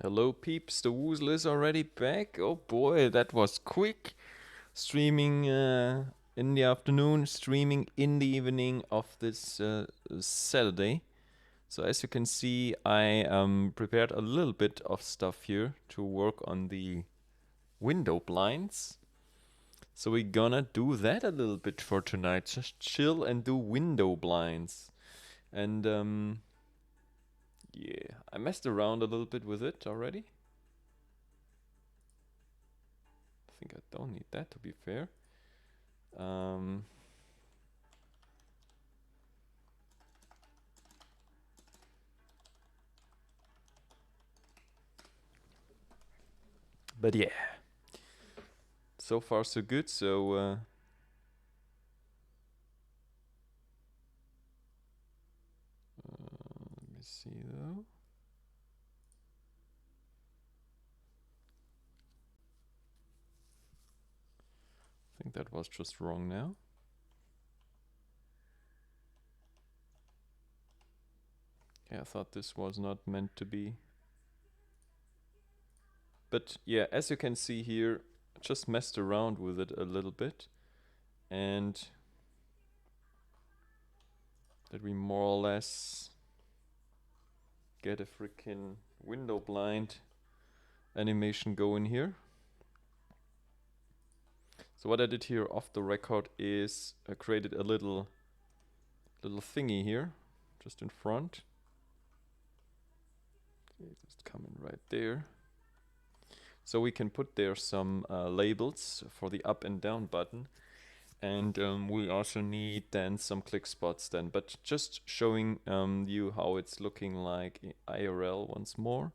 Hello peeps, the Woozle is already back. Oh boy, that was quick. Streaming in the afternoon, streaming in the evening of this Saturday. So as you can see, I prepared a little bit of stuff here to work on the window blinds. So we're gonna do that a little bit for tonight. Just chill and do window blinds. And yeah, I messed around a little bit with it already. I think I don't need that, to be fair. Um, but yeah, so far so good. So let me see though. I think that was just wrong now. Yeah, I thought this was not meant to be. But yeah, as you can see here, I just messed around with it a little bit, and that we more or less get a freaking window blind animation going here. So what I did here off the record is I created a little thingy here, just in front. Okay, just coming right there. So we can put there some labels for the up and down button. And we also need then some click spots then, but just showing you how it's looking like in IRL once more,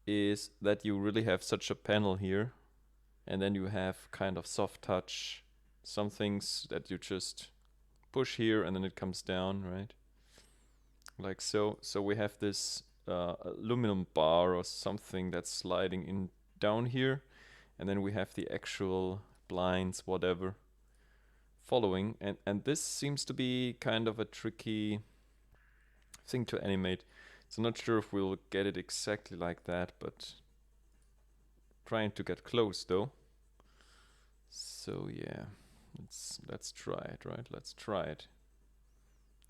is that you really have such a panel here, and then you have kind of soft touch, some things that you just push here and then it comes down, right? Like so. So we have this aluminum bar or something that's sliding in down here, and then we have the actual blinds, whatever, following, and this seems to be kind of a tricky thing to animate. So not sure if we'll get it exactly like that, but trying to get close though. So yeah, let's try it, right? Let's try it,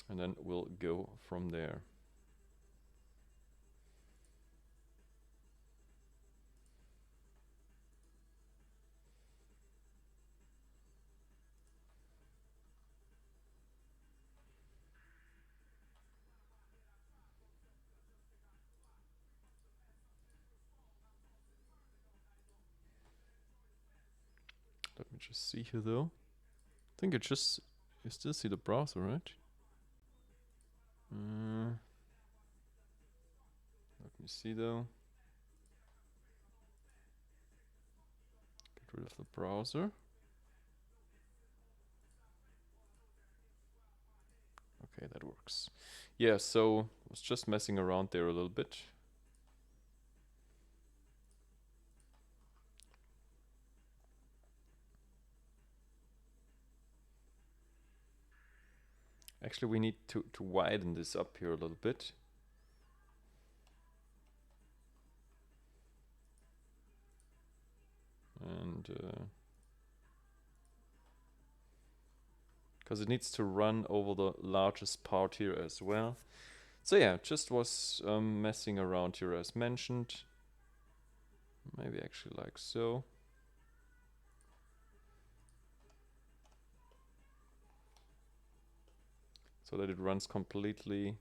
and then we'll go from there. Let me just see here though. I think it just, you still see the browser, right? Let me see though. Get rid of the browser. Okay, that works. Yeah, so I was just messing around there a little bit. Actually, we need to widen this up here a little bit. And because it needs to run over the largest part here as well. So yeah, just was messing around here as mentioned. Maybe actually like so. So that it runs completely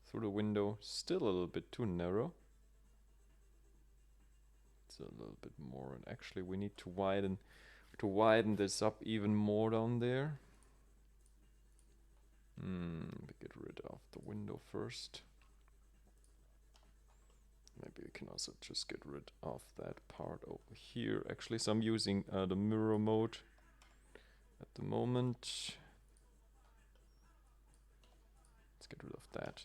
through the window. Still a little bit too narrow. It's a little bit more, and actually we need to widen this up even more down there. Get rid of the window first. Maybe we can also just get rid of that part over here. Actually, so I'm using the mirror mode at the moment. Let's get rid of that.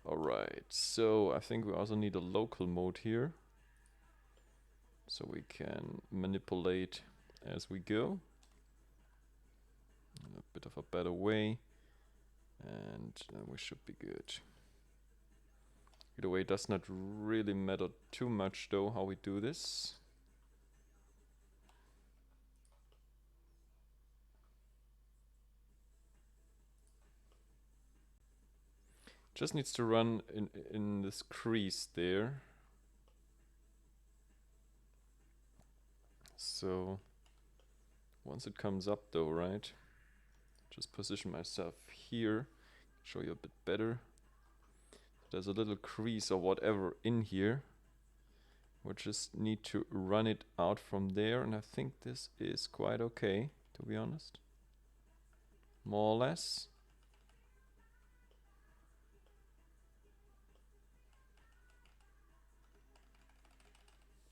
Alright, so I think we also need a local mode here, so we can manipulate as we go in a bit of a better way, and then we should be good. Either way, it does not really matter too much though how we do this. Just needs to run in this crease there. So once it comes up though, right? Just position myself here, show you a bit better. There's a little crease or whatever in here. We just need to run it out from there, and I think this is quite okay, to be honest. More or less.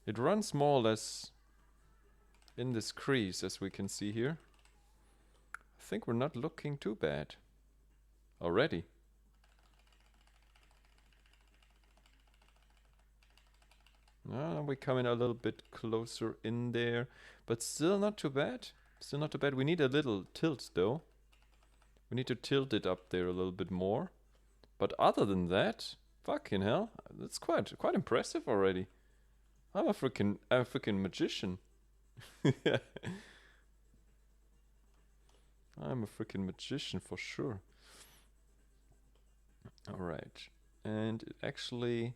It runs more or less in this crease, as we can see here. I think we're not looking too bad already. We're coming a little bit closer in there, but still not too bad. Still not too bad. We need a little tilt though. We need to tilt it up there a little bit more. But other than that, fucking hell, that's quite impressive already. I'm a freaking magician. I'm a freaking magician for sure. Alright, and it actually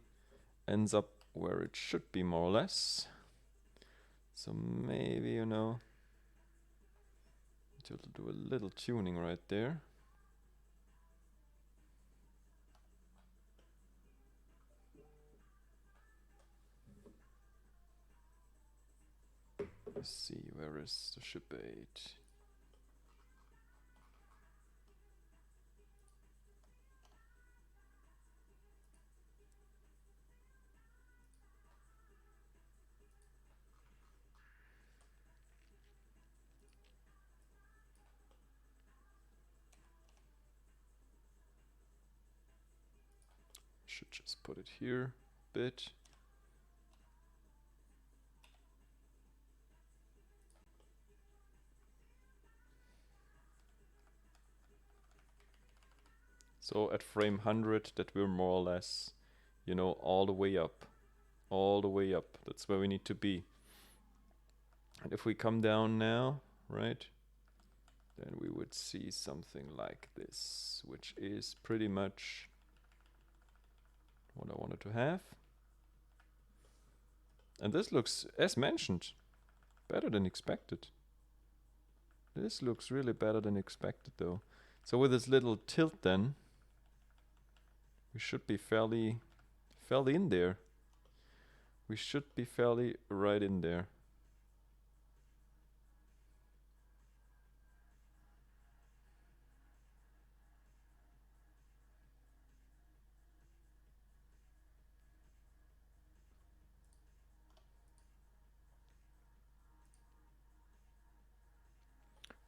ends up where it should be more or less. So maybe, you know, to do a little tuning right there. Let's see, where is the ship 8? Should just put it here a bit. So at frame 100 that we're more or less, you know, all the way up. All the way up. That's where we need to be. And if we come down now, right, then we would see something like this, which is pretty much what I wanted to have. And this looks, as mentioned, better than expected. This looks really better than expected though. So with this little tilt then, we should be fairly in there. We should be fairly right in there.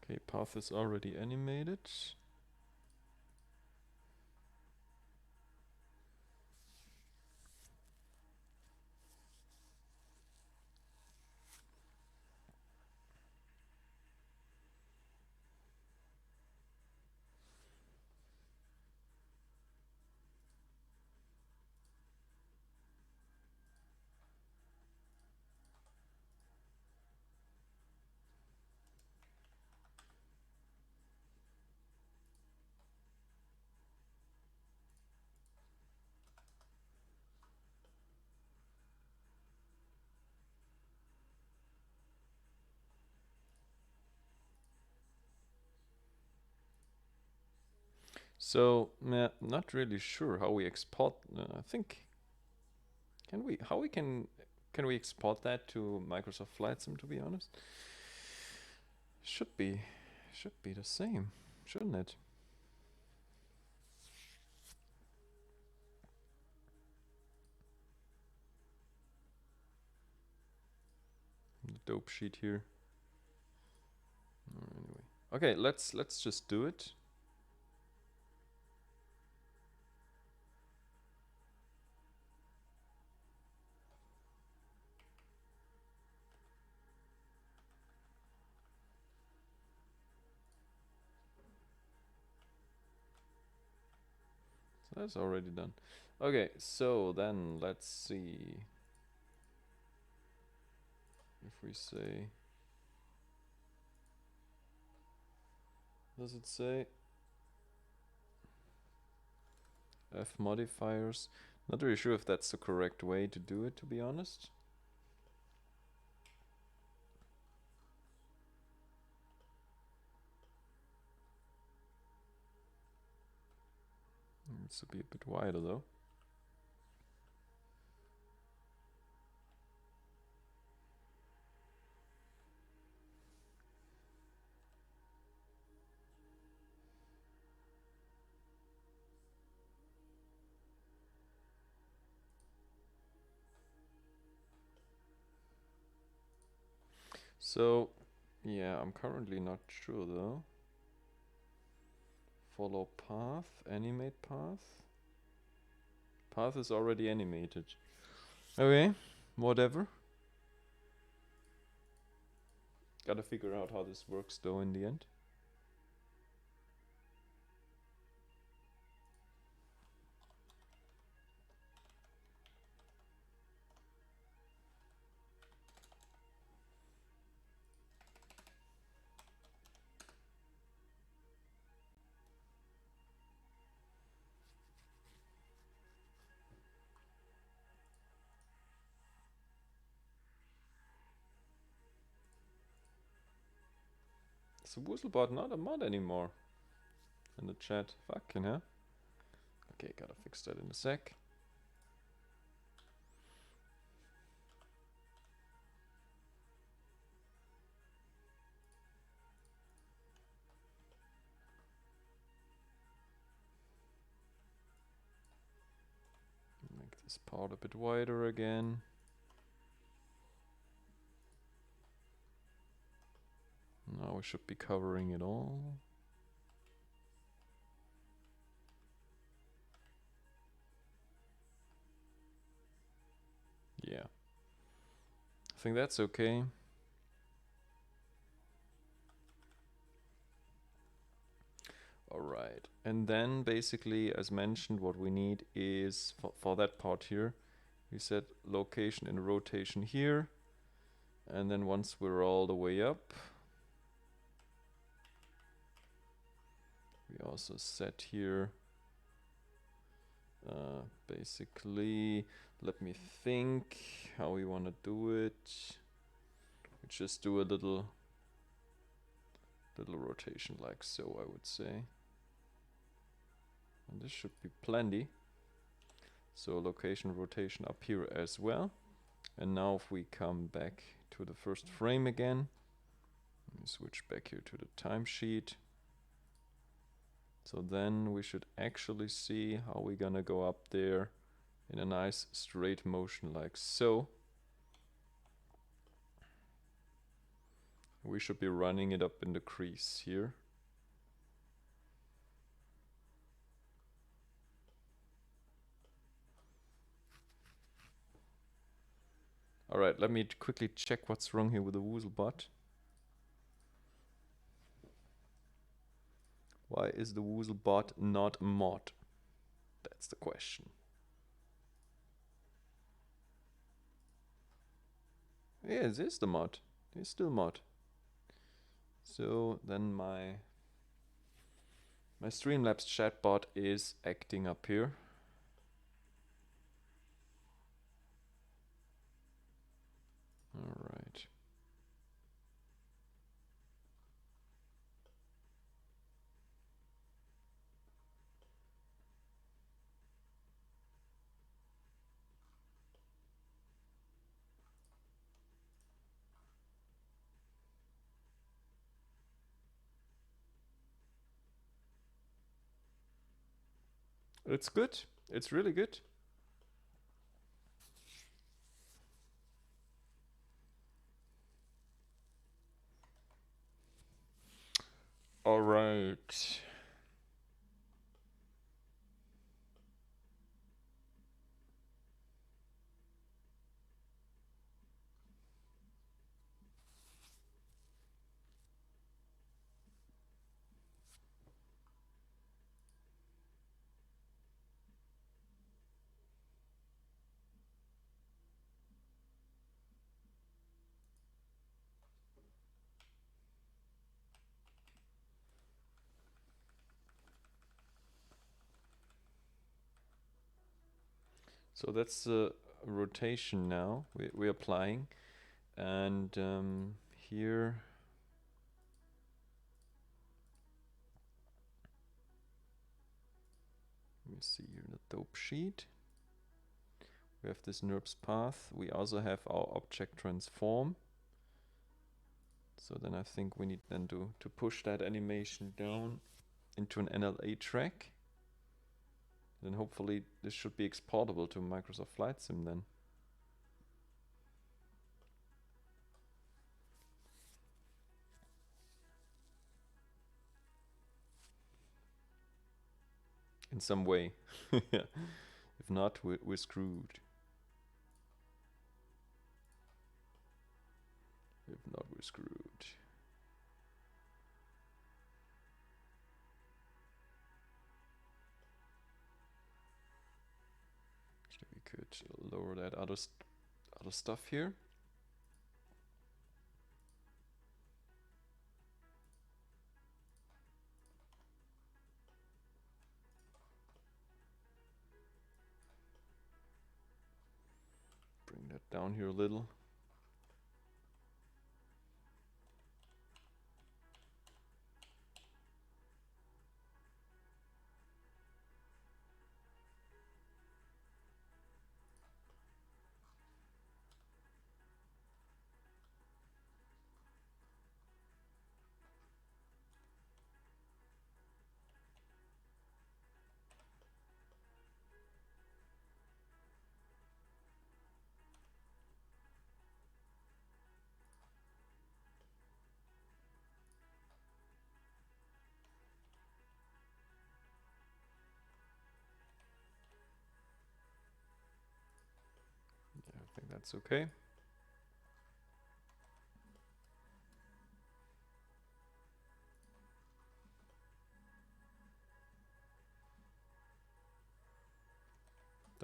Okay, path is already animated. So, not really sure how we export. I think can we export that to Microsoft Flight Sim? To be honest, should be the same, shouldn't it? The dope sheet here. Anyway, okay, let's just do it. That's already done. Okay, so then let's see if we say, does it say F modifiers? Not really sure if that's the correct way to do it, to be honest. Needs to be a bit wider though. So, yeah, I'm currently not sure though. Follow path, animate path. Path is already animated. Okay, whatever. Gotta figure out how this works though in the end. Is the Woozlebot not a mod anymore? In the chat. Fucking hell. Okay, gotta fix that in a sec. Make this part a bit wider again. Now we should be covering it all. Yeah. I think that's okay. Alright, and then basically, as mentioned, what we need is, for that part here, we set location and rotation here. And then once we're all the way up, we also set here, basically, let me think how we want to do it. We just do a little rotation like so, I would say. And this should be plenty. So location, rotation up here as well. And now if we come back to the first frame again, let me switch back here to the timesheet. So then we should actually see how we're gonna go up there in a nice straight motion like so. We should be running it up in the crease here. Alright, let me quickly check what's wrong here with the Woozlebot. Why is the Woozlebot not a mod? That's the question. Yeah, it is the mod. It's still mod. So then my Streamlabs chatbot is acting up here. Alright. It's good. It's really good. All right. So that's the rotation now we're applying. And here, let me see here the dope sheet. We have this NURBS path. We also have our object transform. So then I think we need then to push that animation down into an NLA track. Then hopefully this should be exportable to Microsoft Flight Sim then. In some way. If not, we're screwed. If not, we're screwed. Actually, we could lower that other stuff here. Bring that down here a little. Yeah, I think that's okay.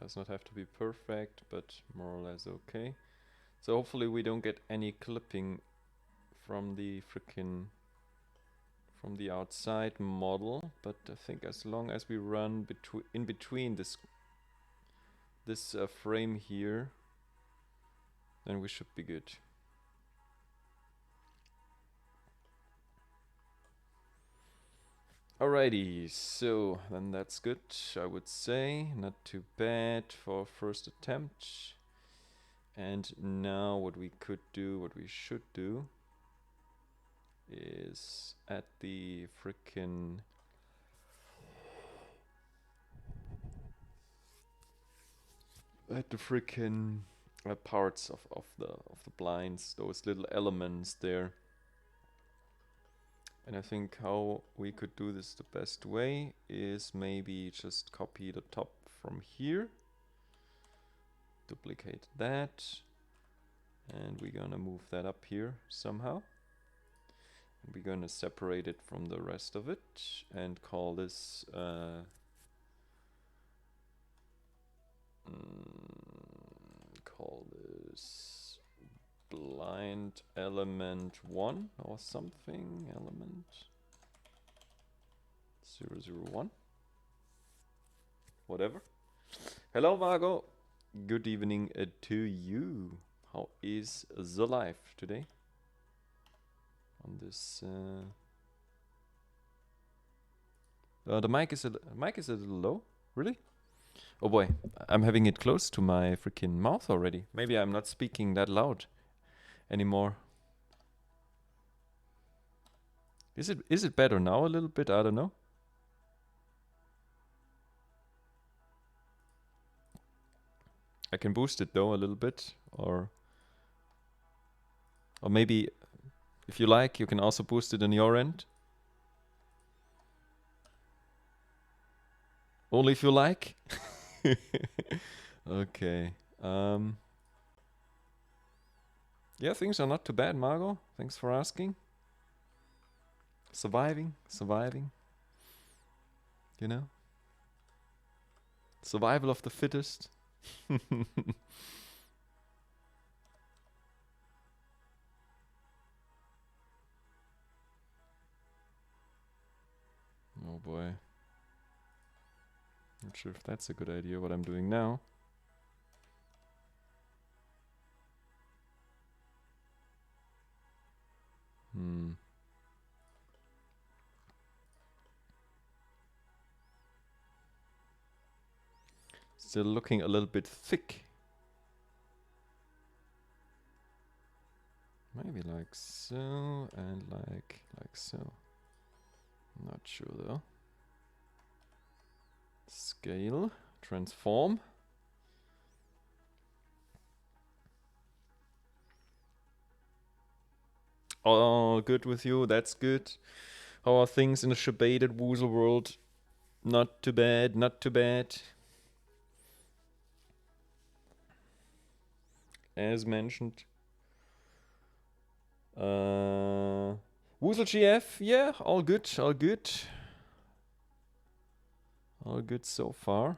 Does not have to be perfect, but more or less okay. So hopefully we don't get any clipping from the from the outside model, but I think as long as we run in between this frame here, then we should be good. Alrighty, so then that's good, I would say. Not too bad for first attempt. And now what we could do, what we should do, is add the frickin' parts of the blinds, those little elements there. And I think how we could do this the best way is maybe just copy the top from here, duplicate that, and we're gonna move that up here somehow. And we're gonna separate it from the rest of it and call this blind element 1 or something, element 001, whatever. Hello Margot, good evening to you. How is the life today on this the mic is a little low, really? Oh boy, I'm having it close to my freaking mouth already. Maybe I'm not speaking that loud anymore. Is it better now a little bit? I don't know. I can boost it though a little bit, or maybe if you like, you can also boost it on your end. Only if you like. Okay. Yeah, things are not too bad, Margot. Thanks for asking. Surviving. You know? Survival of the fittest. Oh boy. Not sure if that's a good idea what I'm doing now. Still looking a little bit thick. Maybe like so and like so. Not sure though. Scale, transform. All good with you, that's good. How are things in the Shebaited Woozle world? Not too bad, not too bad. As mentioned. Woozle GF, yeah, all good, all good. All good so far.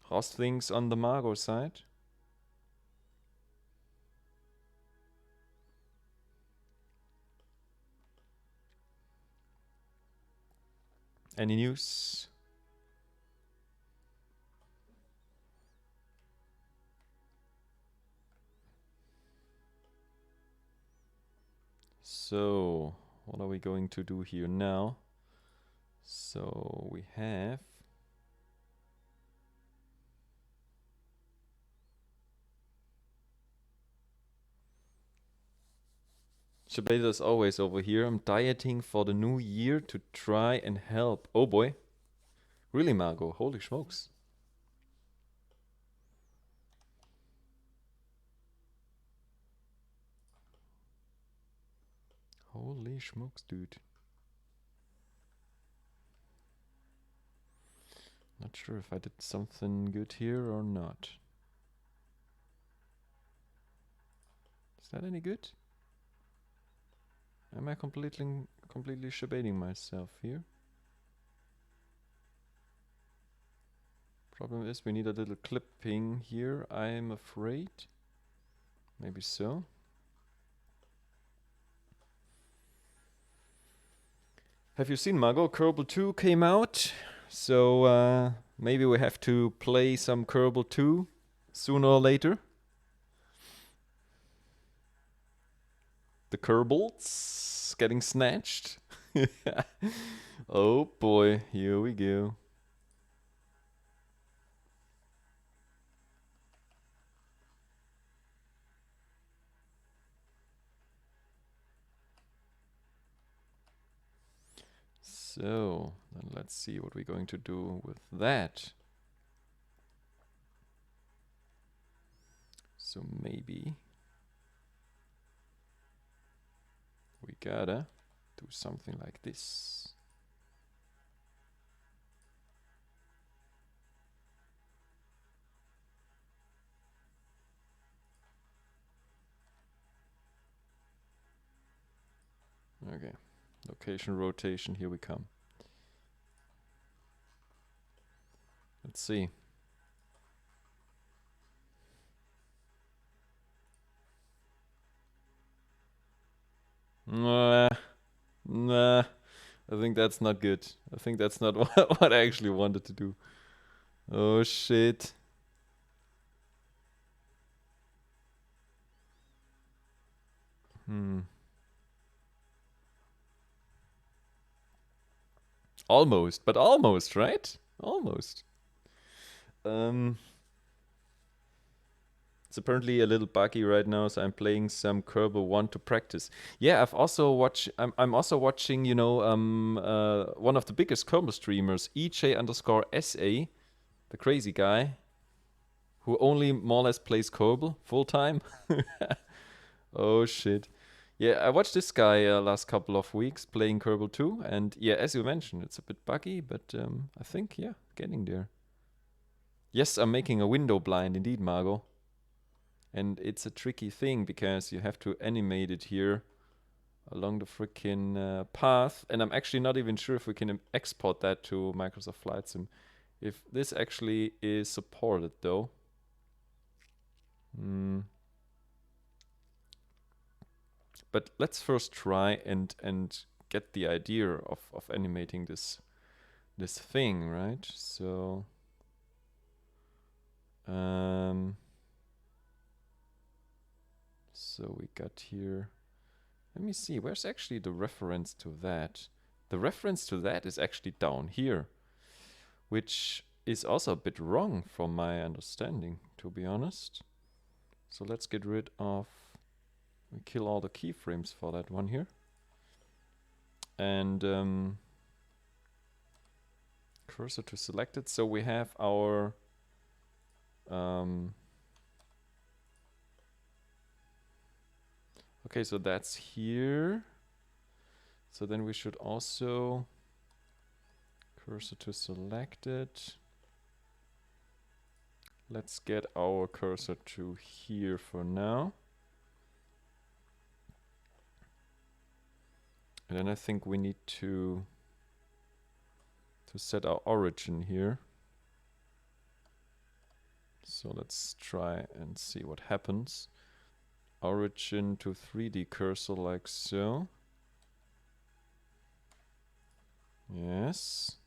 How's things on the Margot side? Any news? So, what are we going to do here now? So, we have... Shabeda is always over here. I'm dieting for the new year to try and help. Oh boy. Really, Margot? Holy smokes. Holy smokes, dude. Not sure if I did something good here or not. Is that any good? Am I completely shabating myself here? Problem is we need a little clipping here, I'm afraid. Maybe so. Have you seen Margot? Kerbal 2 came out. So maybe we have to play some Kerbal 2 sooner or later. The Kerbals getting snatched. Oh boy, here we go. So, then let's see what we're going to do with that. So maybe we gotta do something like this. Okay, location rotation, here we come. Let's see. Nah, I think that's not good. I think that's not what I actually wanted to do. Oh shit. Almost, but almost, right? Almost. It's apparently a little buggy right now, so I'm playing some Kerbal 1 to practice. Yeah, I've also watched. I'm also watching. You know, one of the biggest Kerbal streamers, EJ_SA, the crazy guy, who only more or less plays Kerbal full time. Oh shit. Yeah, I watched this guy last couple of weeks playing Kerbal 2, and yeah, as you mentioned, it's a bit buggy, but I think yeah, getting there. Yes, I'm making a window blind indeed, Margot. And it's a tricky thing because you have to animate it here along the freaking path. And I'm actually not even sure if we can export that to Microsoft Flight Sim. If this actually is supported though. But let's first try and get the idea of animating this thing, right? So So we got here. Let me see, where's actually the reference to that? The reference to that is actually down here, which is also a bit wrong from my understanding, to be honest. So let's get rid of, we kill all the keyframes for that one here. And cursor to selected. So we have our okay, so that's here. So then we should also cursor to selected. Let's get our cursor to here for now. And then I think we need to set our origin here. So let's try and see what happens. Origin to 3D cursor like so. Yes.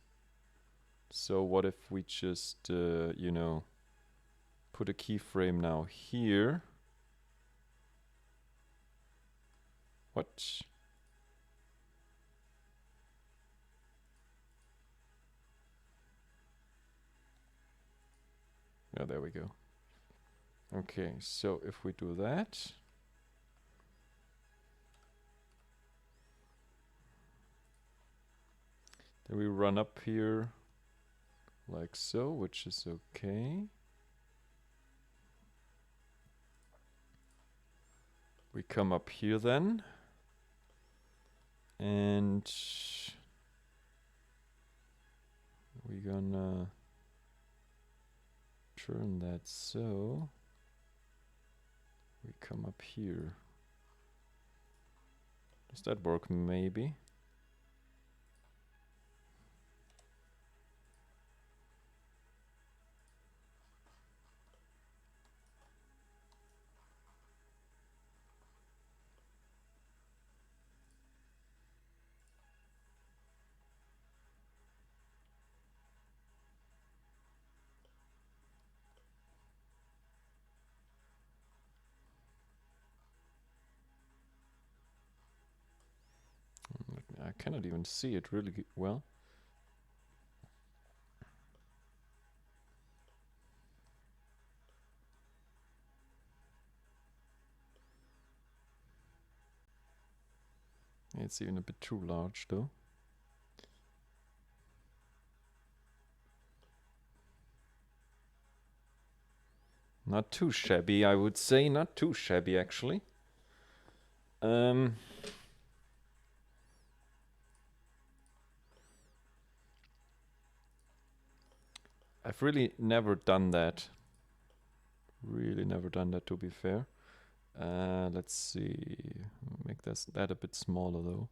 So what if we just, you know, put a keyframe now here? What? Yeah, there we go. Okay, so if we do that, then we run up here like so, which is okay. We come up here then, and we're gonna turn that so we come up here. Does that work? Maybe. I cannot even see it really well. It's even a bit too large though. Not too shabby, I would say. Not too shabby, actually. I've really never done that. Really never done that, to be fair. Let's see. Make that a bit smaller, though.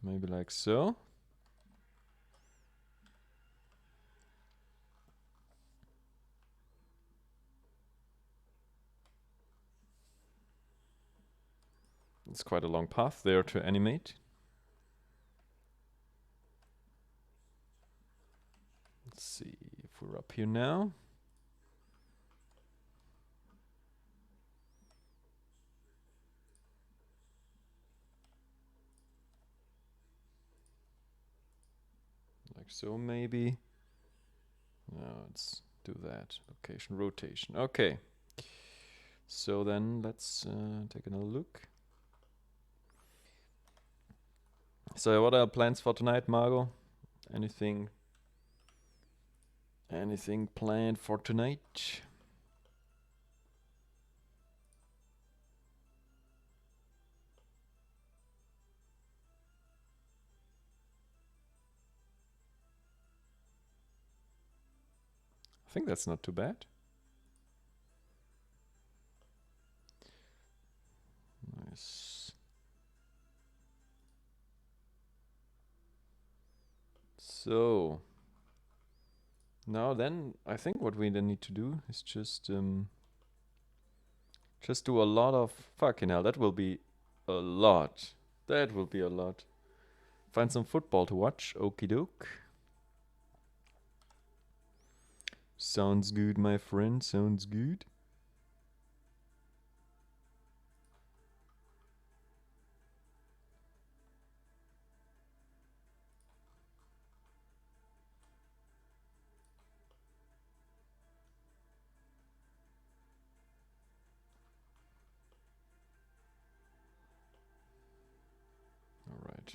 Maybe like so. It's quite a long path there to animate. Let's see if we're up here now. Like so, maybe. No, let's do that. Location, rotation. Okay. So then let's take another look. So what are our plans for tonight, Margot? Anything planned for tonight? I think that's not too bad. Nice. So now then, I think what we then need to do is just do a lot of fucking hell. That will be a lot. That will be a lot. Find some football to watch. Okie doke. Sounds good, my friend. Sounds good. All right.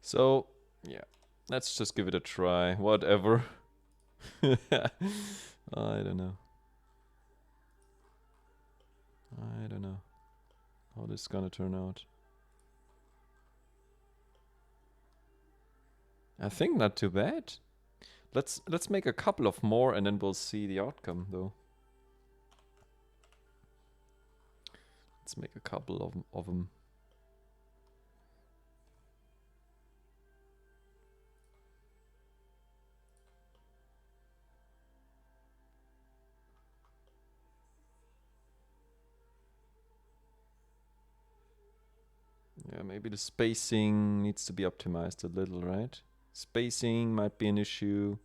So, yeah, let's just give it a try. Whatever. I don't know. I don't know how this is gonna turn out. I think not too bad. Let's make a couple of more and then we'll see the outcome though. Let's make a couple of them. Yeah, maybe the spacing needs to be optimized a little, right? Spacing might be an issue.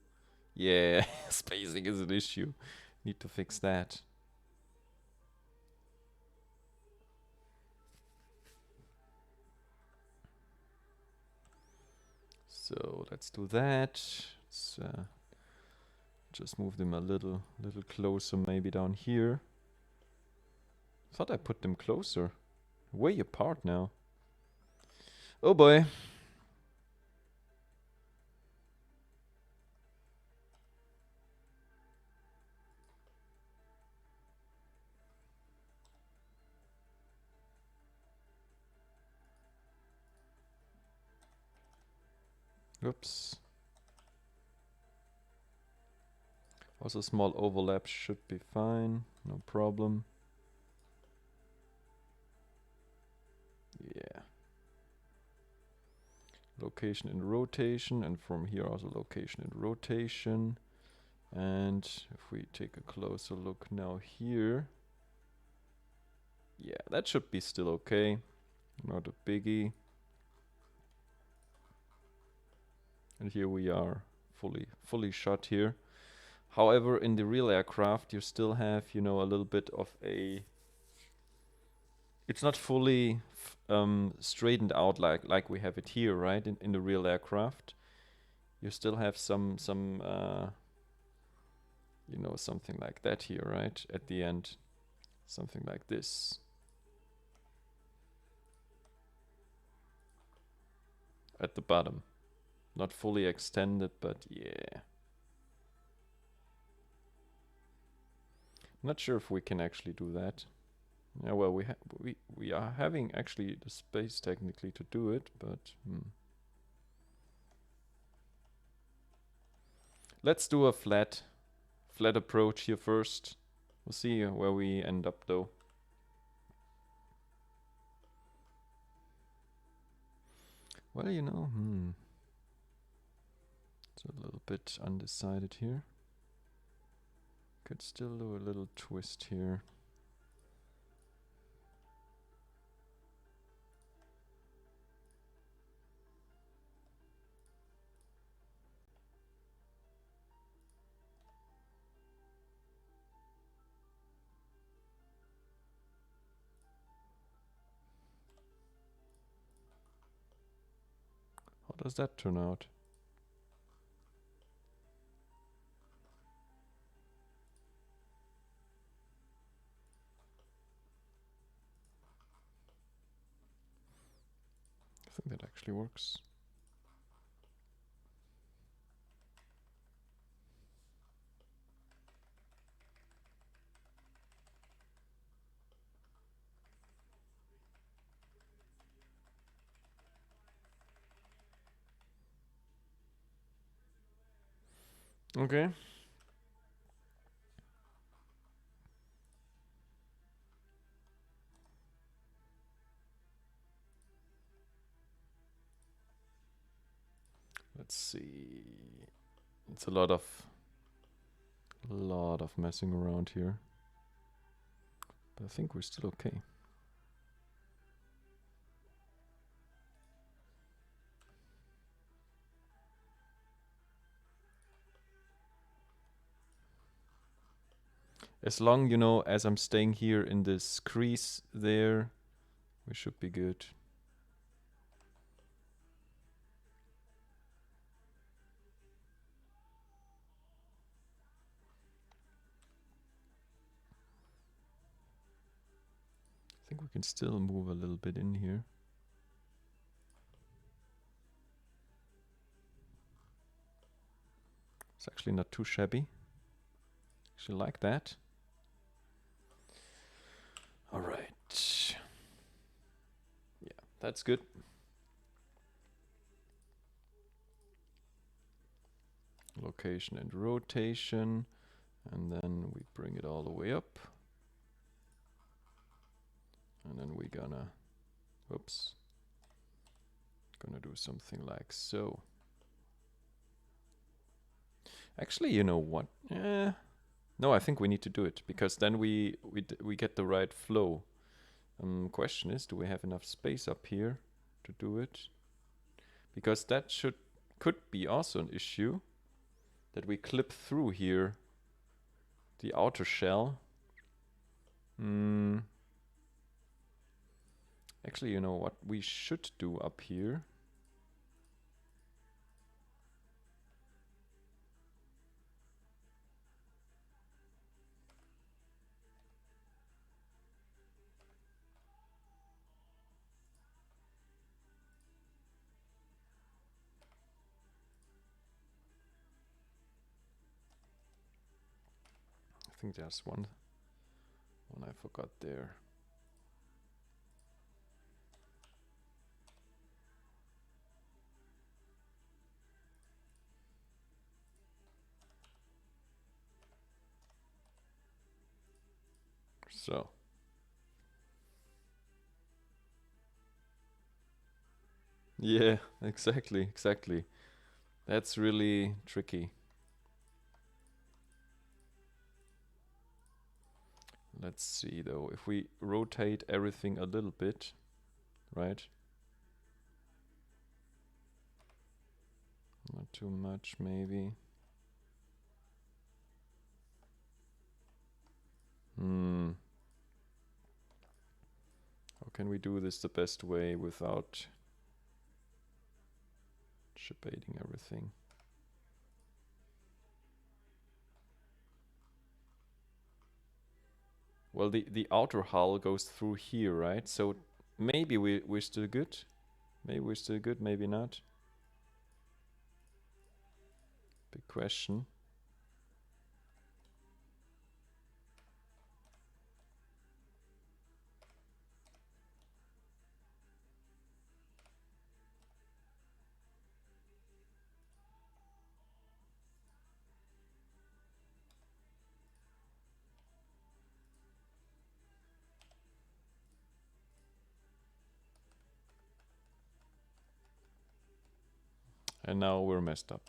Yeah, spacing is an issue. Need to fix that. So let's do that. Let's just move them a little closer, maybe down here. Thought I put them closer. Way apart now. Oh boy. Oops. Also small overlaps should be fine. No problem. Yeah. Location and rotation, and from here also location and rotation. And if we take a closer look now here, yeah, that should be still okay. Not a biggie. And here we are, fully shot here. However, in the real aircraft, you still have, you know, a little bit of a. It's not fully straightened out like we have it here, right? In the real aircraft, you still have some you know, something like that here, right? At the end, something like this. At the bottom. Not fully extended, but yeah. Not sure if we can actually do that. Yeah, well, we are having actually the space technically to do it, but let's do a flat approach here first. We'll see where we end up though. Well, you know, it's a little bit undecided here. Could still do a little twist here. How does that turn out? I think that actually works. Okay. Let's see. It's a lot of messing around here. But I think we're still okay. As long, you know, as I'm staying here in this crease there, we should be good. I think we can still move a little bit in here. It's actually not too shabby. Actually like that. All right. Yeah, that's good. Location and rotation. And then we bring it all the way up. And then we're gonna, whoops, gonna do something like so. Actually, you know what? No, I think we need to do it because then we get the right flow. Question is, do we have enough space up here to do it? Because that could be also an issue that we clip through here the outer shell. Actually, you know what we should do up here? I think there's one I forgot there. So. Yeah, exactly. That's really tricky. Let's see though, if we rotate everything a little bit, right? Not too much, maybe. How can we do this the best way without shebaiting everything? Well, the outer hull goes through here, right? So maybe we're still good. Maybe we're still good, maybe not. Big question. And now we're messed up.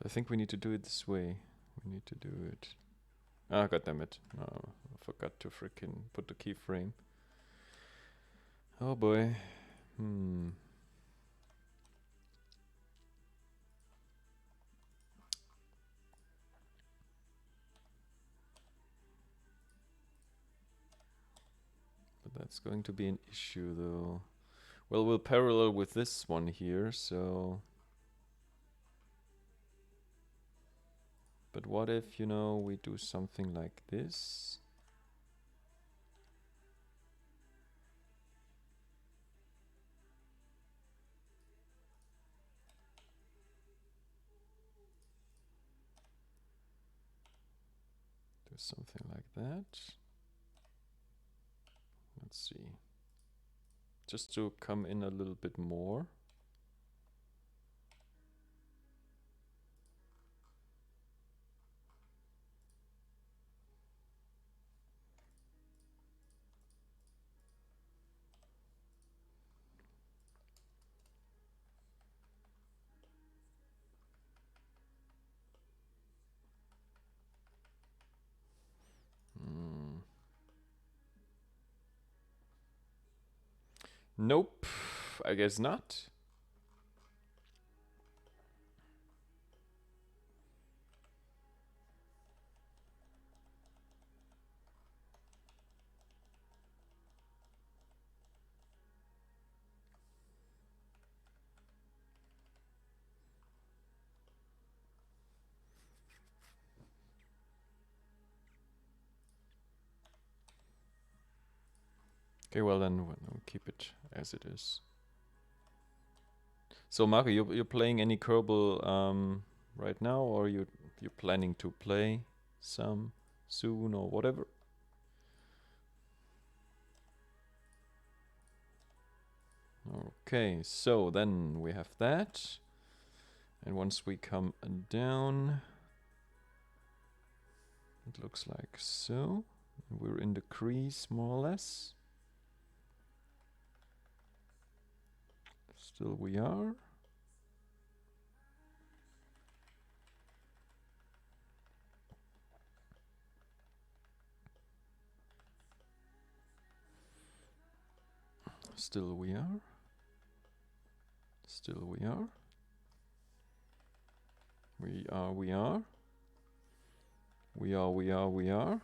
I think we need to do it this way. We need to do it. Ah, goddammit. No, I forgot to freaking put the keyframe. Oh boy. But that's going to be an issue though. Well, we'll parallel with this one here, so... But what if, you know, we do something like this? Do something like that. Let's see. Just to come in a little bit more. Nope, I guess not. Okay, well then we'll keep it as it is. So Marco, you're playing any Kerbal right now, or you're planning to play some soon or whatever? Okay, so then we have that. And once we come down, it looks like so. We're in the crease more or less. Still we are. Still we are. Still we are. We are, we are. We are, we are, we are.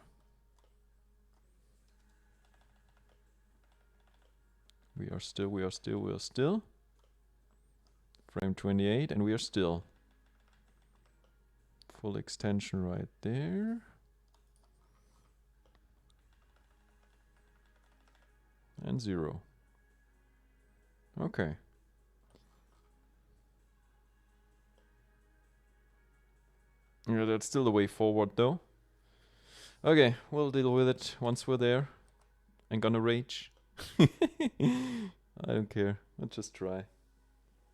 We are still, we are still, we are still. Frame 28, and we are still. Full extension right there. And 0. Okay. Yeah, that's still the way forward though. Okay, we'll deal with it once we're there. I'm gonna rage. I don't care. I'll just try.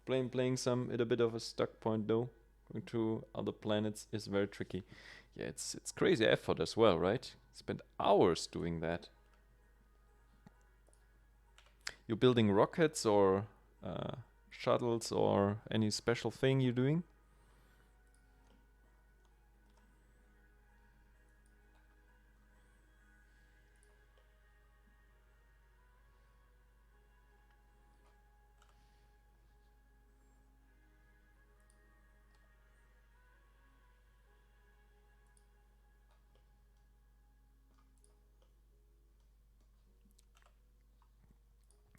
Playing some at a bit of a stuck point though. Going to other planets is very tricky. Yeah, it's crazy effort as well, right? Spend hours doing that. You're building rockets or shuttles or any special thing you're doing?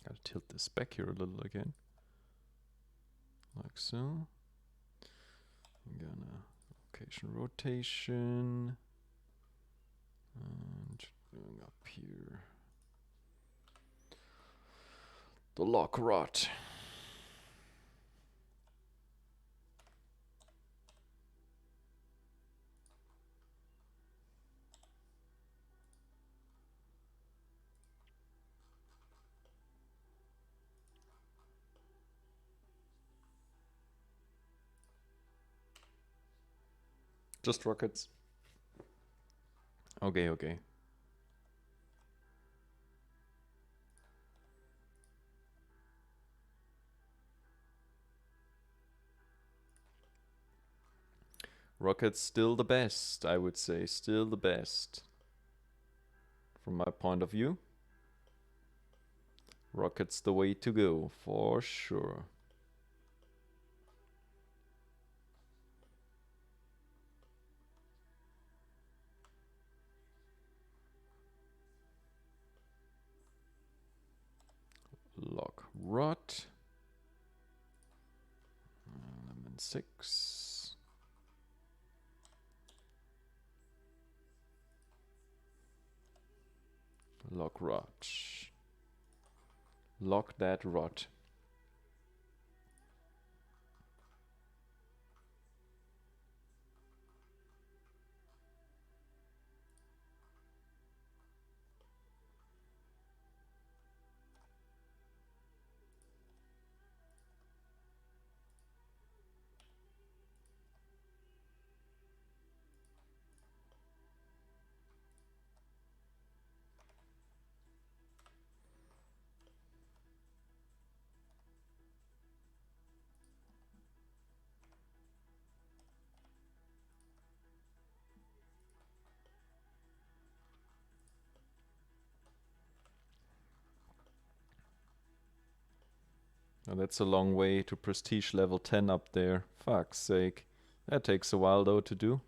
I'll tilt this back here a little again. Like so. I'm gonna location rotation. And going up here. The lock rod. Just rockets. Okay, okay. Rockets still the best, I would say. Still the best. From my point of view. Rockets the way to go, for sure. Lock rod. Element 6. Lock rod. Lock that rod. Oh, that's a long way to prestige level 10 up there. Fuck's sake. That takes a while though to do.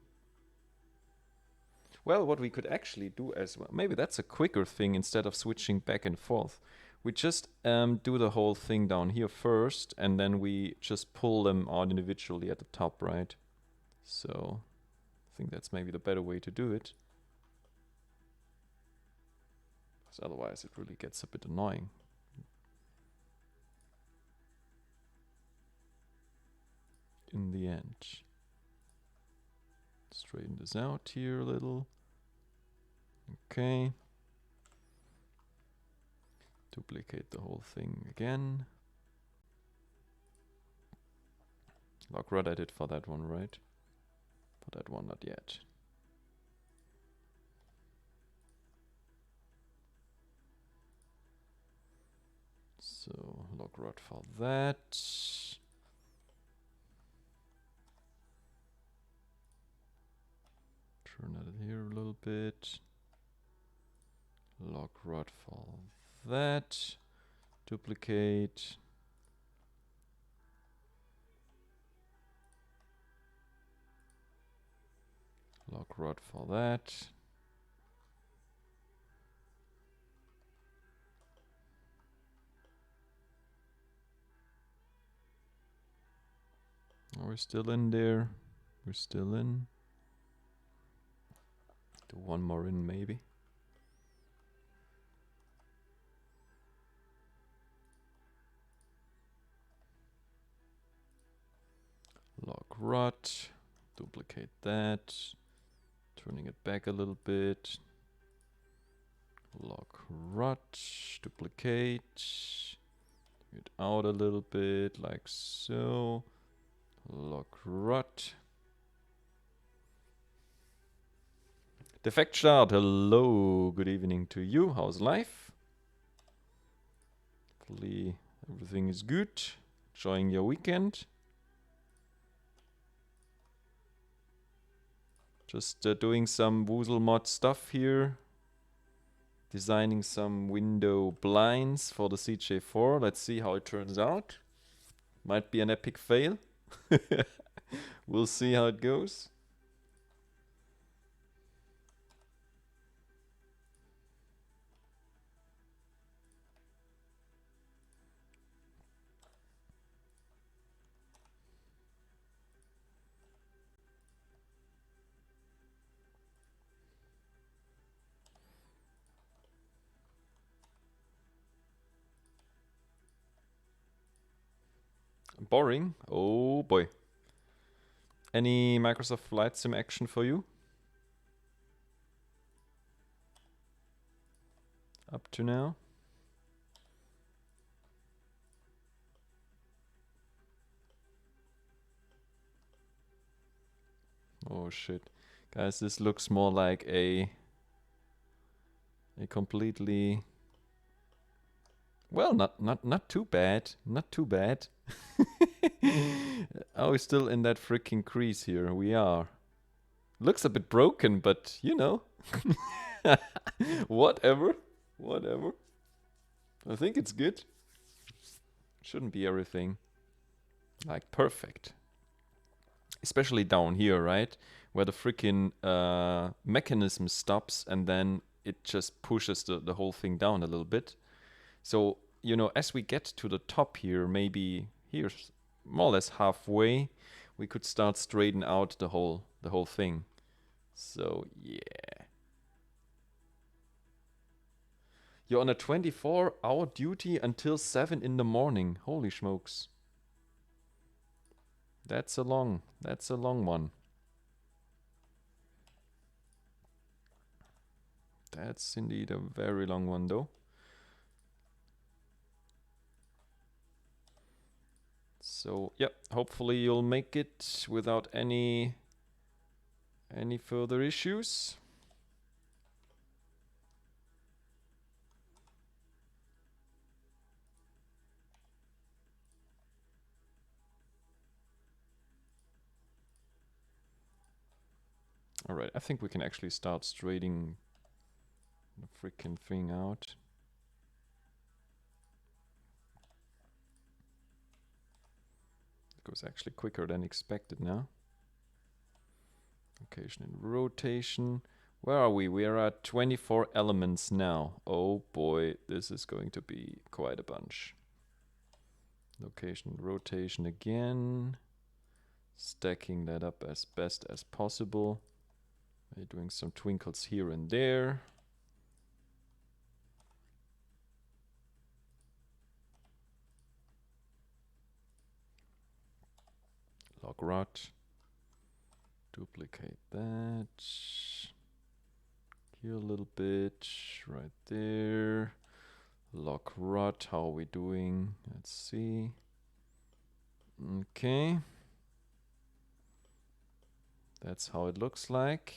Well, what we could actually do as well, maybe that's a quicker thing instead of switching back and forth. We just do the whole thing down here first, and then we just pull them out individually at the top, right? So I think that's maybe the better way to do it. Because otherwise it really gets a bit annoying. In the end. Straighten this out here a little. Okay. Duplicate the whole thing again. Logrod I did for that one, right? For that one, not yet. So, Logrod for that. Turn it here a little bit. Logrod for that. Duplicate. Logrod for that. Are we still in there? We're still in. Do one more in maybe. Logrod. Duplicate that. Turning it back a little bit. Logrod. Duplicate. It out a little bit, like so. Logrod. Defect Shard, hello, good evening to you. How's life? Hopefully everything is good. Enjoying your weekend. Just doing some Woozle mod stuff here. Designing some window blinds for the CJ4. Let's see how it turns out. Might be an epic fail. We'll see how it goes. Boring? Oh boy. Any Microsoft Flight Sim action for you? Up to now? Oh shit. Guys, this looks more like a completely... Well, not too bad. Not too bad. Oh, we're still in that freaking crease here. We are. Looks a bit broken, but you know. Whatever. Whatever. I think it's good. Shouldn't be everything like perfect. Especially down here, right? Where the freaking mechanism stops and then it just pushes the whole thing down a little bit. So, you know, as we get to the top here, maybe here's more or less halfway, we could start straighten out the whole thing. So, yeah. You're on a 24-hour duty until 7 in the morning. Holy smokes. That's a long one. That's indeed a very long one though. So, yep, hopefully you'll make it without any further issues. All right, I think we can actually start straightening the freaking thing out. Goes actually quicker than expected now. Location and rotation. Where are we? We are at 24 elements now. Oh boy, this is going to be quite a bunch. Location and rotation again. Stacking that up as best as possible. Maybe doing some twinkles here and there. Log rot. Duplicate that. Here a little bit. Right there. Log rot. How are we doing? Let's see. Okay. That's how it looks like.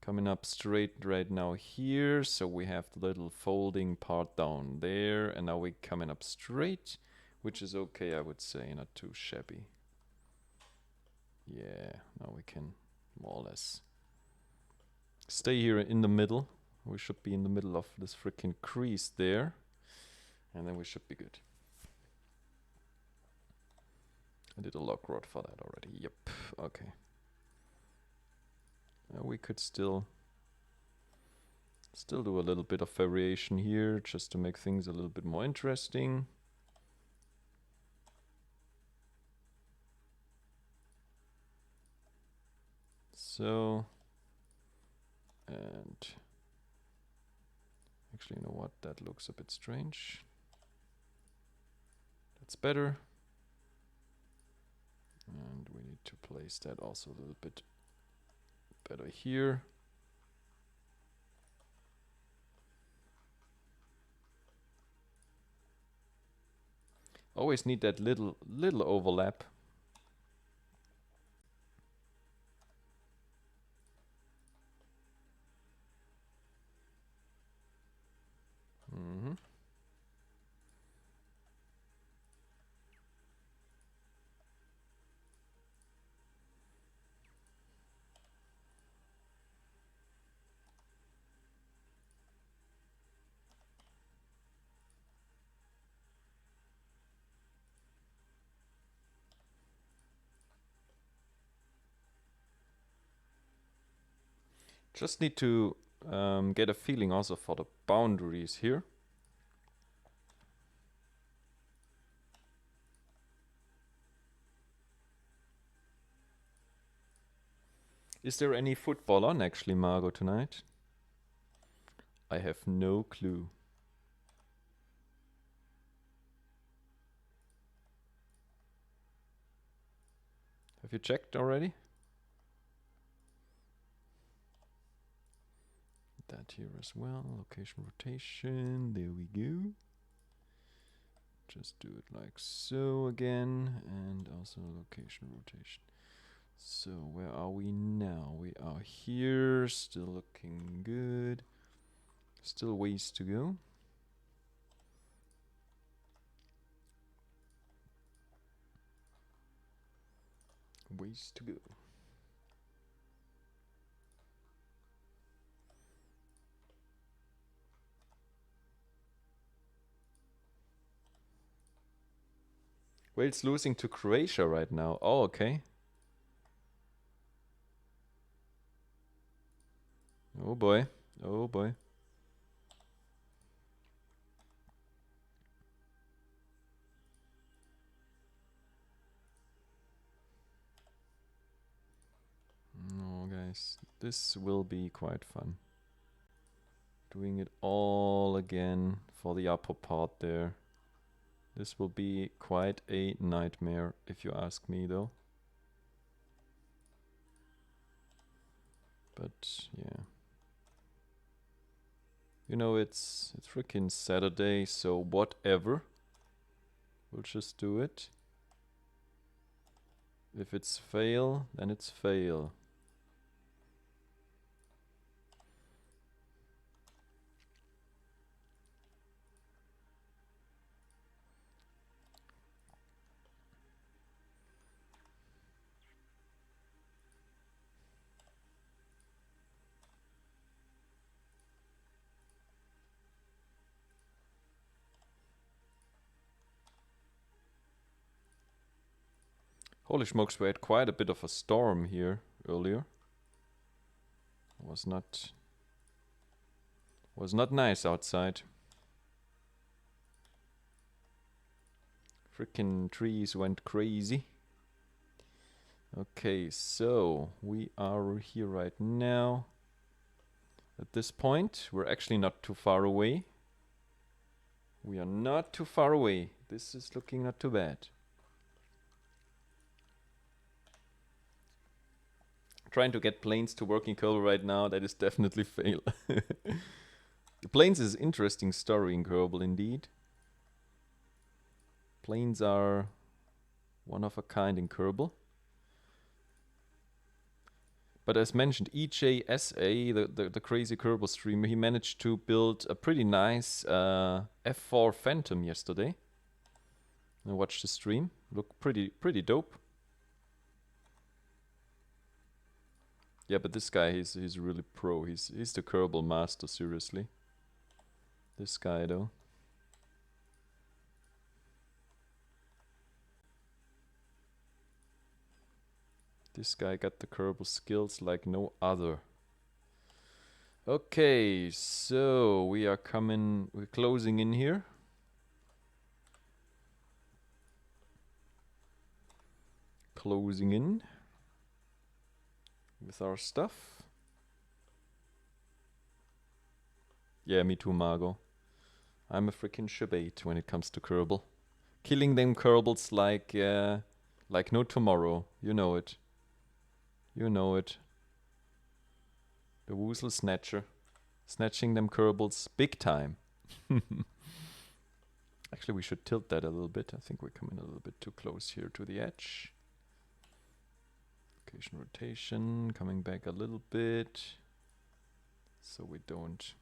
Coming up straight right now here. So we have the little folding part down there. And now we're coming up straight, which is okay, I would say. Not too shabby. Yeah, now we can more or less stay here in the middle. We should be in the middle of this freaking crease there. And then we should be good. I did a log rod for that already. Yep, okay. We could still do a little bit of variation here just to make things a little bit more interesting. So, and actually, you know what? That looks a bit strange. That's better. And we need to place that also a little bit better here. Always need that little overlap. Mm-hmm. Just need to get a feeling also for the boundaries here. Is there any football on actually, Margot, tonight? I have no clue. Have you checked already? That here as well. Location rotation. There we go. Just do it like so again. And also location rotation. So where are we now? We are here. Still looking good. Still ways to go. Ways to go. Wales losing to Croatia right now. Oh, okay. Oh boy. Oh boy. No, guys. This will be quite fun. Doing it all again for the upper part there. This will be quite a nightmare, if you ask me, though. But, yeah. You know, it's freaking Saturday, so whatever. We'll just do it. If it's fail, then it's fail. Holy smokes, we had quite a bit of a storm here earlier. Was not nice outside. Frickin' trees went crazy. Okay, so we are here right now. At this point, we're actually not too far away. We are not too far away. This is looking not too bad. Trying to get Plains to working Kerbal right now, that is definitely fail. Plains is interesting story in Kerbal indeed. Plains are one of a kind in Kerbal. But as mentioned, EJSA, the crazy Kerbal streamer, he managed to build a pretty nice F4 Phantom yesterday. I watched the stream. Looked pretty dope. Yeah, but this guy, he's really pro. He's the Kerbal master, seriously. This guy though. This guy got the Kerbal skills like no other. Okay, so we're closing in here. Closing in with our stuff. Yeah, me too, Margot. I'm a freaking shabate when it comes to Kerbal. Killing them Kerbals like no tomorrow. You know it. You know it. The Woozle Snatcher. Snatching them Kerbals big time. Actually, we should tilt that a little bit. I think we're coming a little bit too close here to the edge. Location rotation, coming back a little bit. So we don't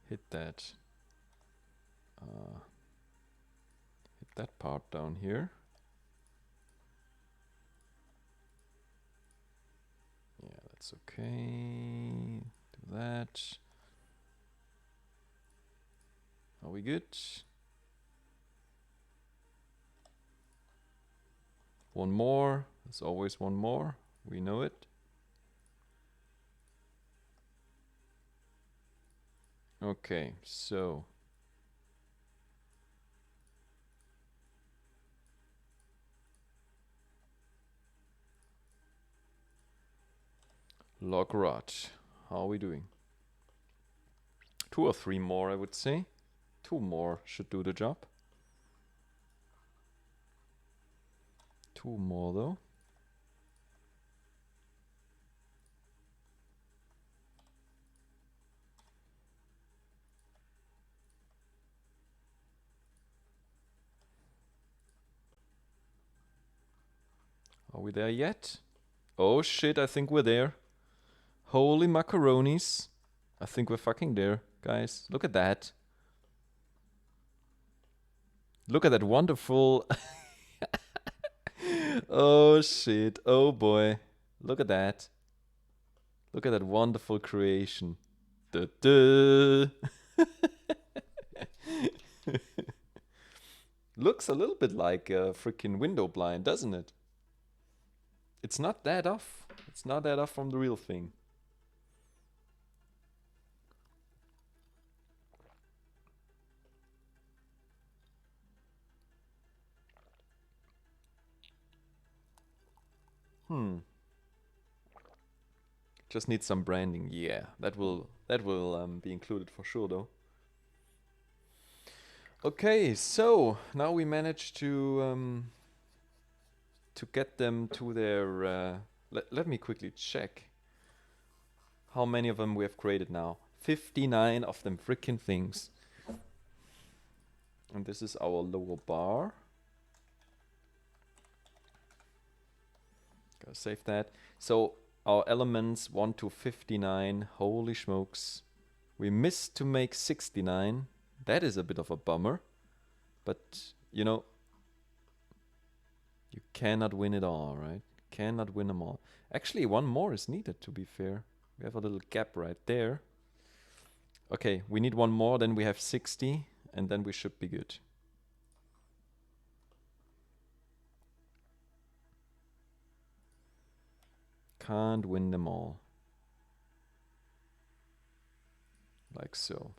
hit that. Hit that part down here. Yeah, that's okay. Do that. Are we good? One more. There's always one more. We know it. Okay, so log rot. How are we doing? 2 or 3 more, I would say. 2 more should do the job. 2 more though. Are we there yet? Oh shit, I think we're there. Holy macaronis. I think we're fucking there, guys. Look at that. Look at that wonderful... Oh shit, oh boy. Look at that. Look at that wonderful creation. Duh, duh. Looks a little bit like a freaking window blind, doesn't it? It's not that off. It's not that off from the real thing. Just need some branding. Yeah, that will be included for sure though. Okay, so now we managed to get them to their... let me quickly check how many of them we have created now. 59 of them freaking things. And this is our lower bar. Gotta save that. So our elements 1 to 59. Holy smokes. We missed to make 69. That is a bit of a bummer. But, you know, you cannot win it all, right? Cannot win them all. Actually, 1 more is needed, to be fair. We have a little gap right there. Okay, we need 1 more, then we have 60, and then we should be good. can't win them all. Like so.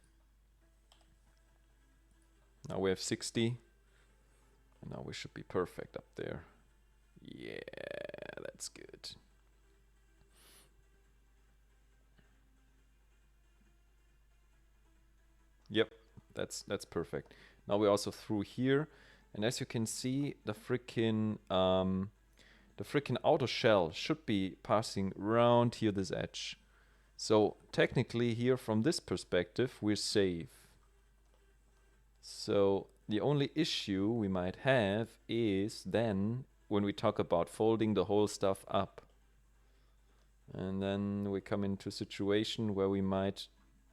Now we have 60. And now we should be perfect up there. Yeah, that's good. Yep, that's perfect. Now we're also through here. And as you can see, the freaking outer shell should be passing around here this edge. So technically here from this perspective, we're safe. So the only issue we might have is then when we talk about folding the whole stuff up. And then we come into a situation where we might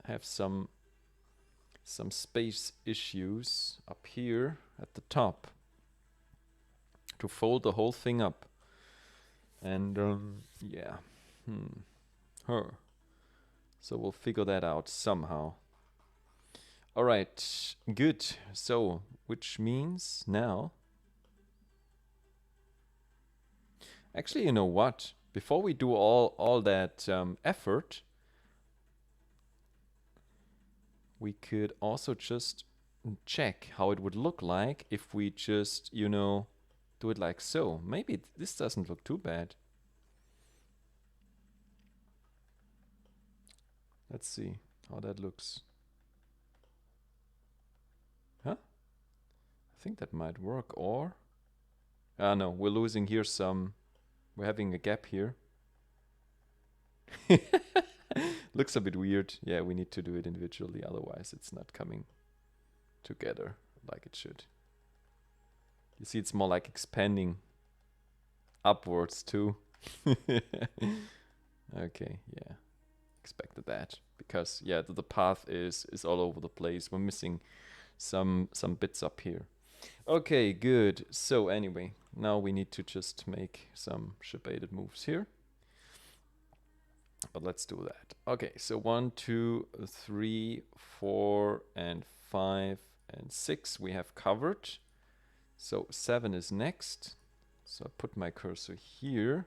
have some space issues up here at the top to fold the whole thing up. And yeah, so we'll figure that out somehow. All right, good. So, which means now, actually, you know what? Before we do all that effort, we could also just check how it would look like if we just, you know, do it like so. Maybe this doesn't look too bad. Let's see how that looks. Huh? I think that might work, or... Ah, no, we're losing here some... We're having a gap here. Looks a bit weird. Yeah, we need to do it individually, otherwise it's not coming together like it should. You see, it's more like expanding upwards too. Okay, yeah. Expected that. Because, yeah, the path is all over the place. We're missing some bits up here. Okay, good. So anyway, now we need to just make some shebaited moves here. But let's do that. Okay, so 1, 2, 3, 4, and 5, and 6 we have covered. So 7 is next. So I put my cursor here.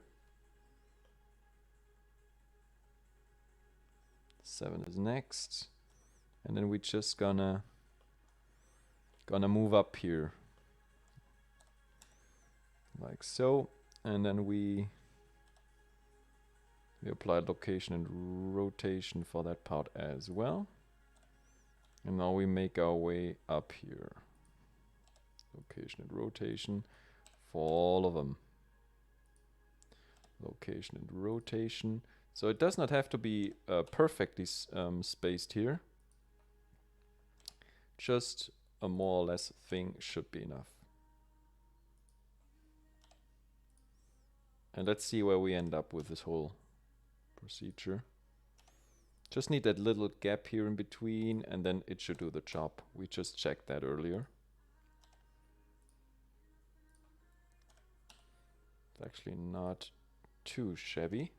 7 is next. And then we just gonna move up here. Like so. And then we apply location and rotation for that part as well. And now we make our way up here. Location and rotation for all of them. Location and rotation. So it does not have to be perfectly spaced here. Just a more or less thing should be enough. And let's see where we end up with this whole procedure. Just need that little gap here in between, and then it should do the job. We just checked that earlier. It's actually not too shabby.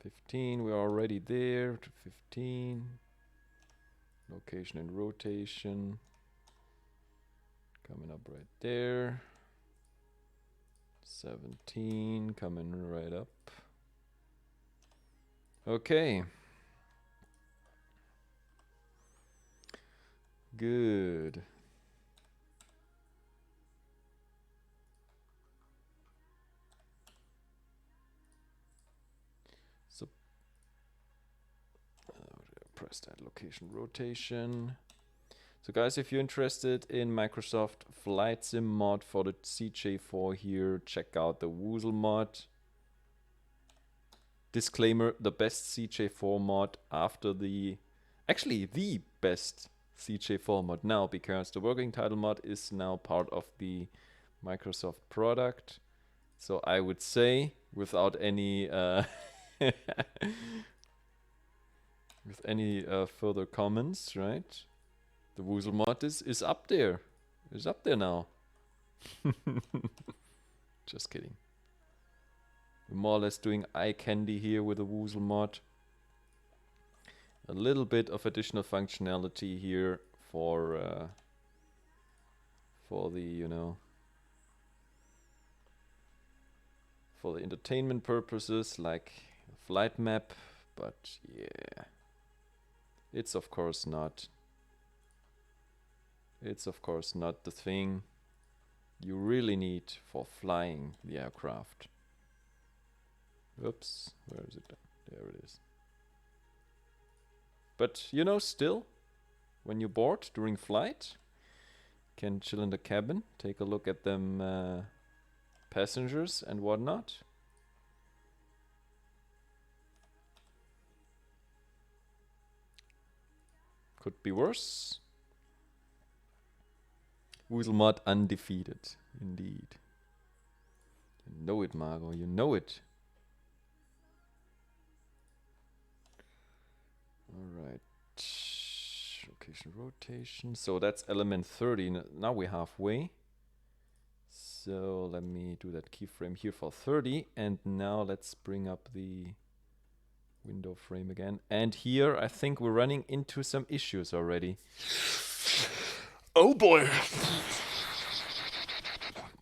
15, we're already there to 15. Location and rotation. Coming up right there. 17, coming right up. Okay. Good. So press that location rotation. So guys, if you're interested in Microsoft Flight Sim mod for the CJ4 here, check out the Woozle mod. Disclaimer, the best CJ4 mod after the... Actually, the best CJ4 mod now, because the working title mod is now part of the Microsoft product. So I would say, without any... with any further comments, right? The Woozle mod is up there. Is up there now. Just kidding. We're more or less doing eye candy here with the Woozle mod. A little bit of additional functionality here for the, you know, for the entertainment purposes, like a flight map, but yeah, it's of course not. It's of course not the thing you really need for flying the aircraft. Oops, where is it? There it is. But you know, still, when you board during flight, can chill in the cabin, take a look at them passengers and whatnot. Could be worse. Weaselmod undefeated, indeed. You know it, Margot, you know it. Alright. Location rotation. So that's element 30. Now we're halfway. So let me do that keyframe here for 30. And now let's bring up the window frame again. And here I think we're running into some issues already. Oh boy!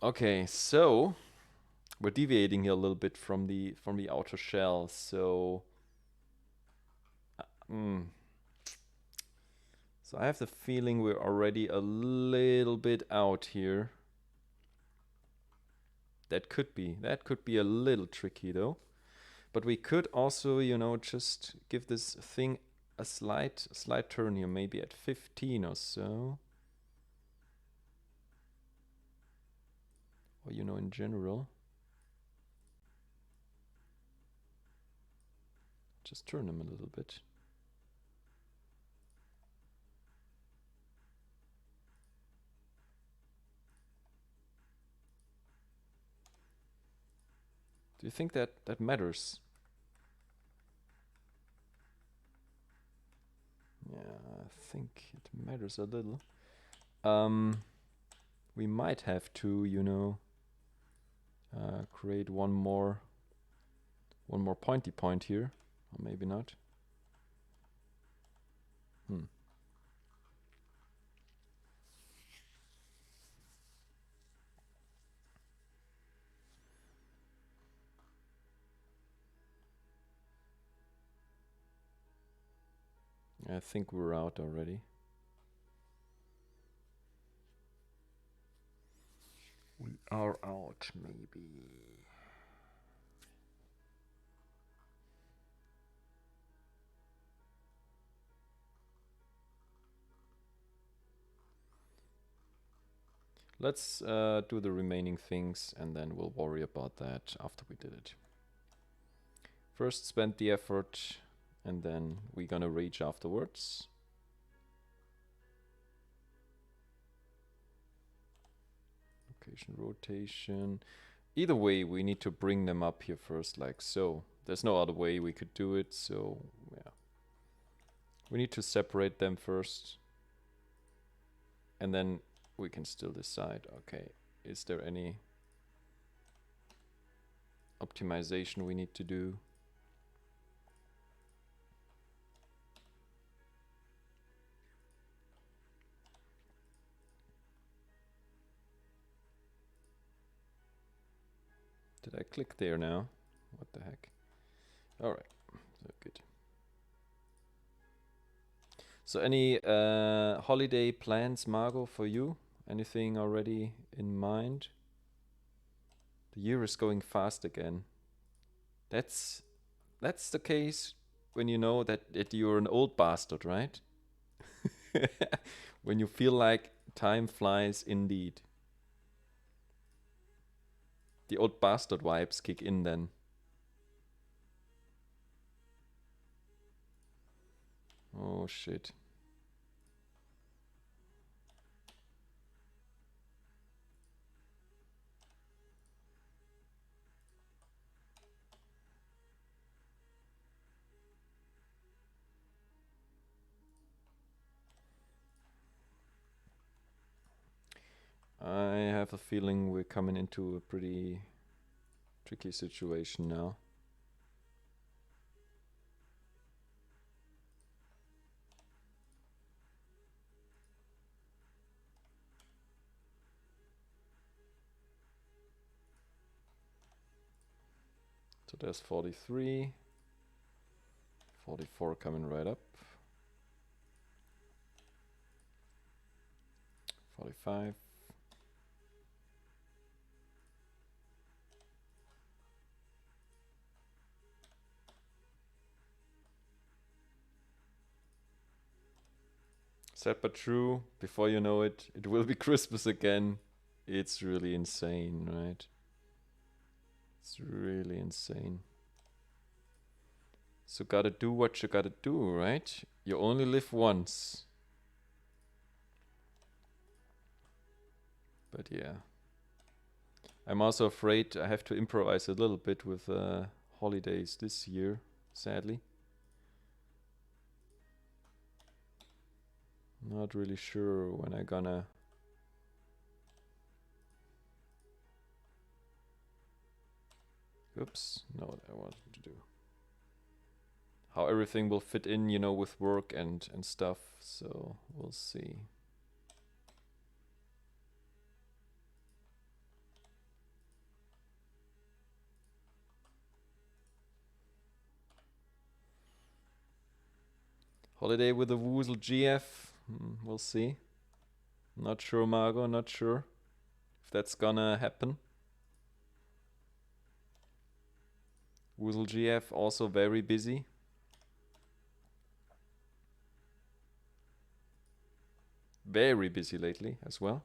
Okay, so we're deviating here a little bit from the outer shell. So so I have the feeling we're already a little bit out here. That could be a little tricky though. But we could also, you know, just give this thing a slight turn here, maybe at 15 or so. Or, you know, in general. Just turn them a little bit. Do you think that matters? Yeah, I think it matters a little. We might have to, you know, create one more pointy point here, or maybe not. I think we're out already. We are out, maybe. Let's do the remaining things and then we'll worry about that after we did it. First spend the effort and then we're gonna reach afterwards. Location rotation. Either way, we need to bring them up here first, like so. There's no other way we could do it, so yeah. We need to separate them first. And then we can still decide, okay, is there any optimization we need to do? Did I click there now? What the heck? Alright, so good. So any holiday plans, Margot, for you? Anything already in mind? The year is going fast again. That's the case when you know that you're an old bastard, right? When you feel like time flies indeed. The old bastard vibes kick in then. Oh shit. I have a feeling we're coming into a pretty tricky situation now. So there's 43. 44 coming right up. 45. Sad but true, before you know it, it will be Christmas again. It's really insane, right? It's really insane. So gotta do what you gotta do, right? You only live once. But yeah. I'm also afraid I have to improvise a little bit with holidays this year, sadly. Not really sure when I'm gonna... Oops, not what I wanted to do. How everything will fit in, you know, with work and stuff, so we'll see. Holiday with the Woozle GF, we'll see. Not sure, Margot, not sure if that's gonna happen. Woozle GF also very busy. Very busy lately as well.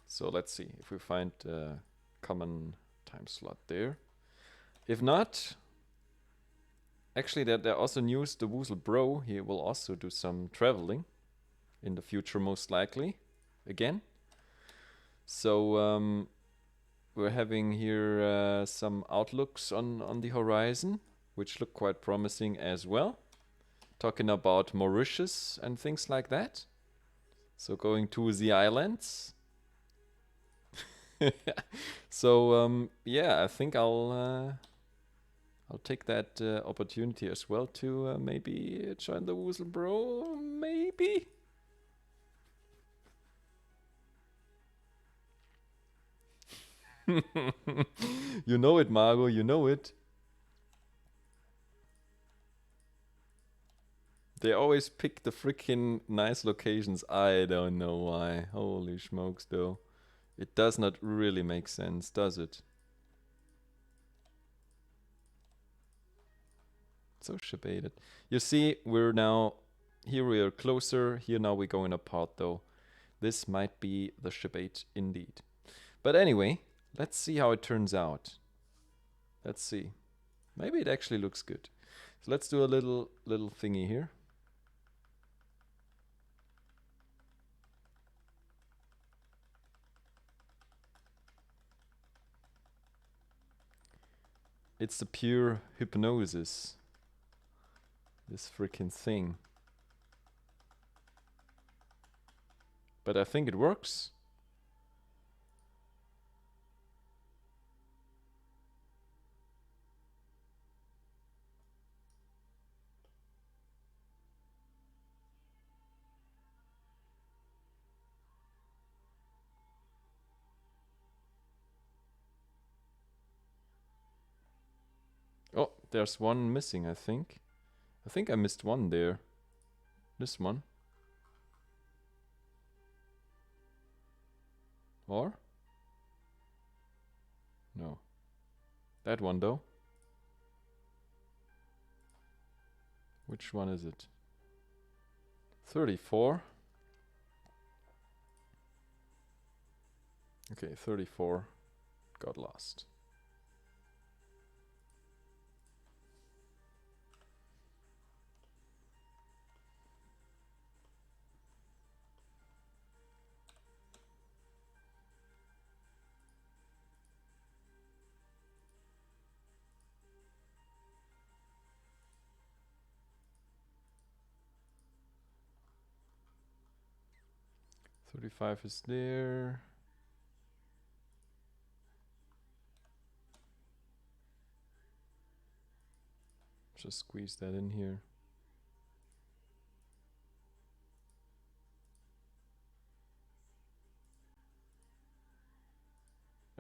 So let's see if we find a common time slot there. If not, actually there also news the Woozle Bro, he will also do some traveling in the future most likely, again. So we're having here some outlooks on the horizon, which look quite promising as well. Talking about Mauritius and things like that. So going to the islands. So yeah, I think I'll take that opportunity as well to maybe join the Woozle Bro, maybe. You know it, Margot, you know it. They always pick the freaking nice locations. I don't know why. Holy smokes, though. It does not really make sense, does it? So shabated. You see, we're now... Here we are closer. Here now we're going apart, though. This might be the shabate indeed. But anyway, let's see how it turns out. Let's see. Maybe it actually looks good. So let's do a little thingy here. It's the pure hypnosis. This freaking thing. But I think it works. Oh, there's one missing, I think. I think I missed one there. This one. Or? No. That one, though. Which one is it? 34. Okay, 34 got lost. $35 is there. just squeeze that in here.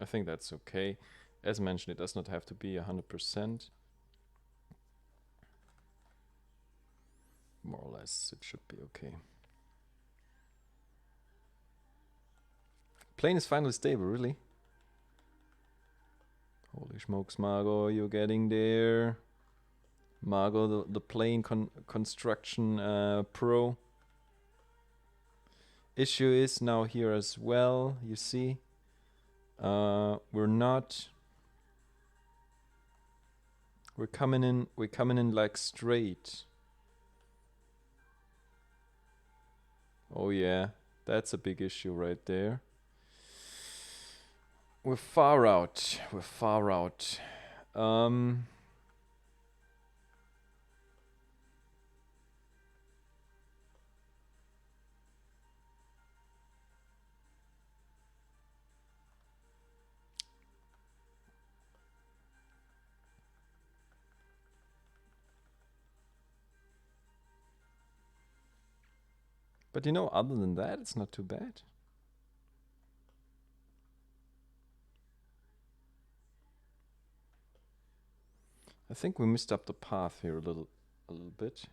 I think that's okay. As mentioned, it does not have to be 100%. More or less, it should be okay. Plane is finally stable, really? Holy smokes, Margot, you're getting there. Margot, the plane construction pro. Issue is now here as well, you see. We're coming in like straight. Oh yeah, that's a big issue right there. We're far out. But you know, other than that, it's not too bad. I think we messed up the path here a little bit.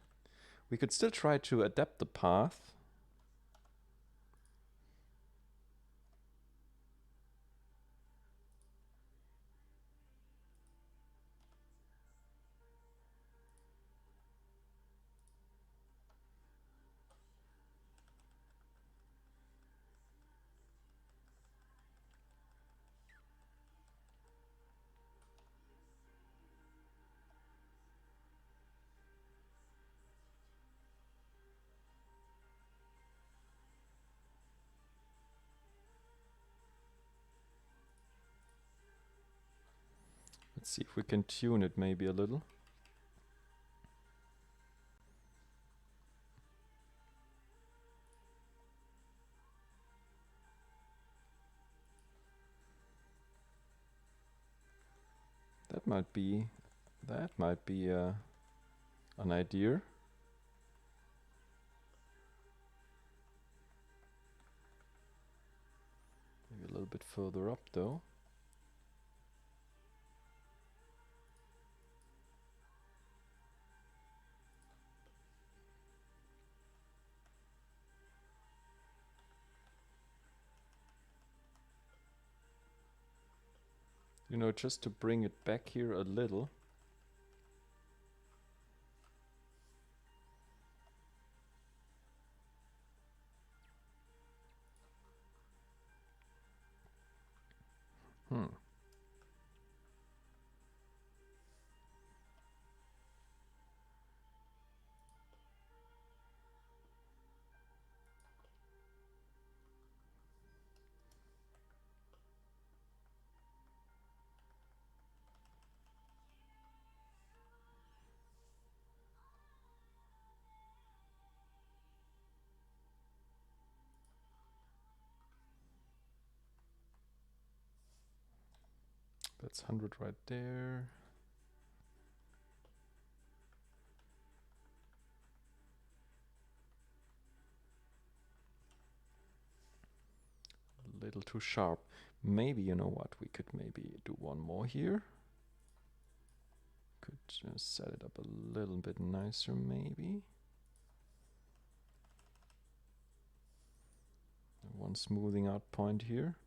We could still try to adapt the path. Let's see if we can tune it maybe a little. That might be an idea. Maybe a little bit further up though. You know, just to bring it back here a little. That's 100 right there. A little too sharp. Maybe, you know what, we could maybe do one more here. Could just set it up a little bit nicer maybe. One smoothing out point here.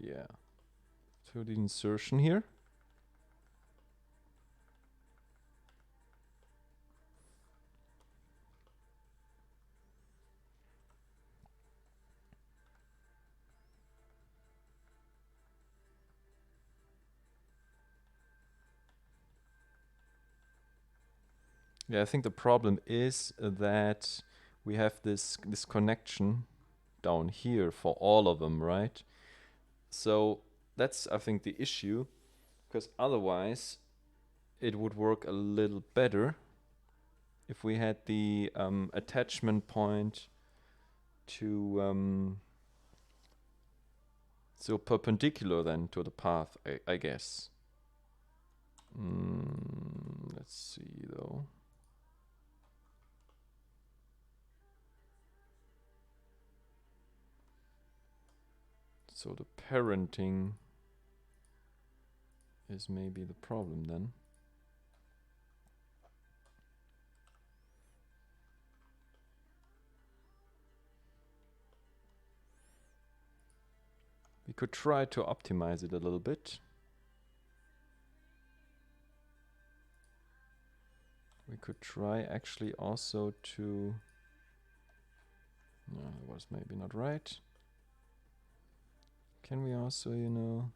Yeah. So the insertion here. Yeah, I think the problem is that we have this connection down here for all of them, right? So that's, I think, the issue. because otherwise it would work a little better if we had the attachment point to so perpendicular then to the path, I guess. Let's see though. So the parenting is maybe the problem then. We could try to optimize it a little bit. We could try actually also to... No, that was maybe not right. Can we also, you know...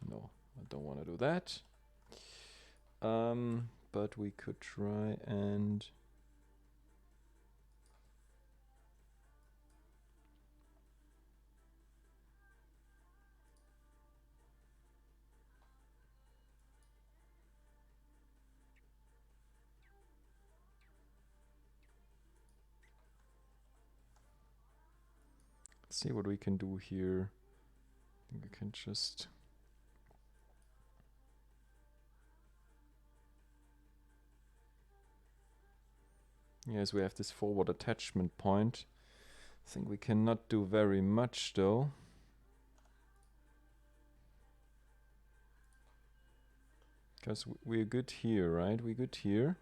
No, I don't want to do that. But we could try and... see what we can do here. I think we can just... Yes, we have this forward attachment point. I think we cannot do very much though. Because we're good here, right? We're good here.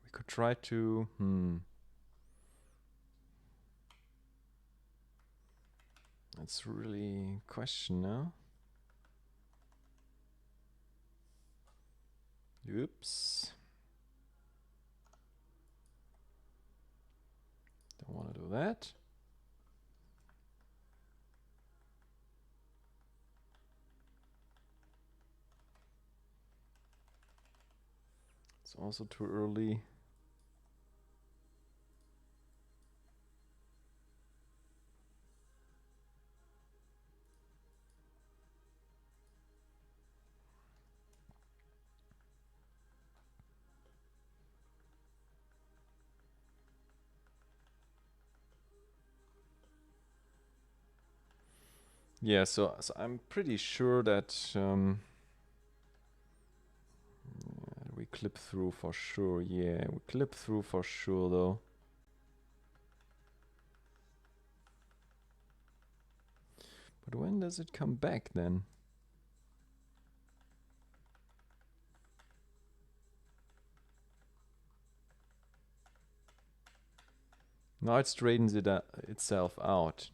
We could try to... That's really a question now. Oops. Don't want to do that. It's also too early. Yeah, so I'm pretty sure that we clip through for sure. Yeah, we clip through for sure though. But when does it come back then? Now it straightens it itself out.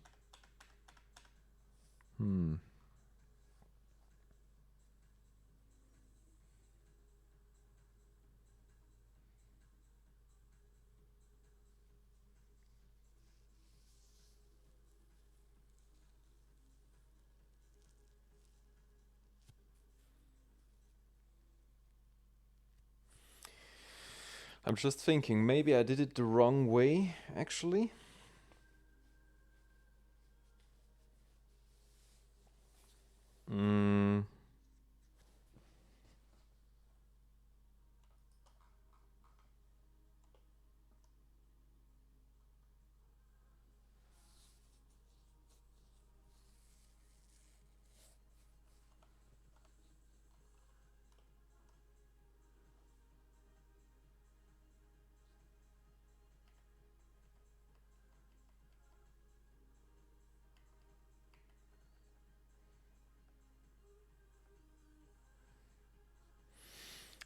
I'm just thinking, maybe I did it the wrong way, actually.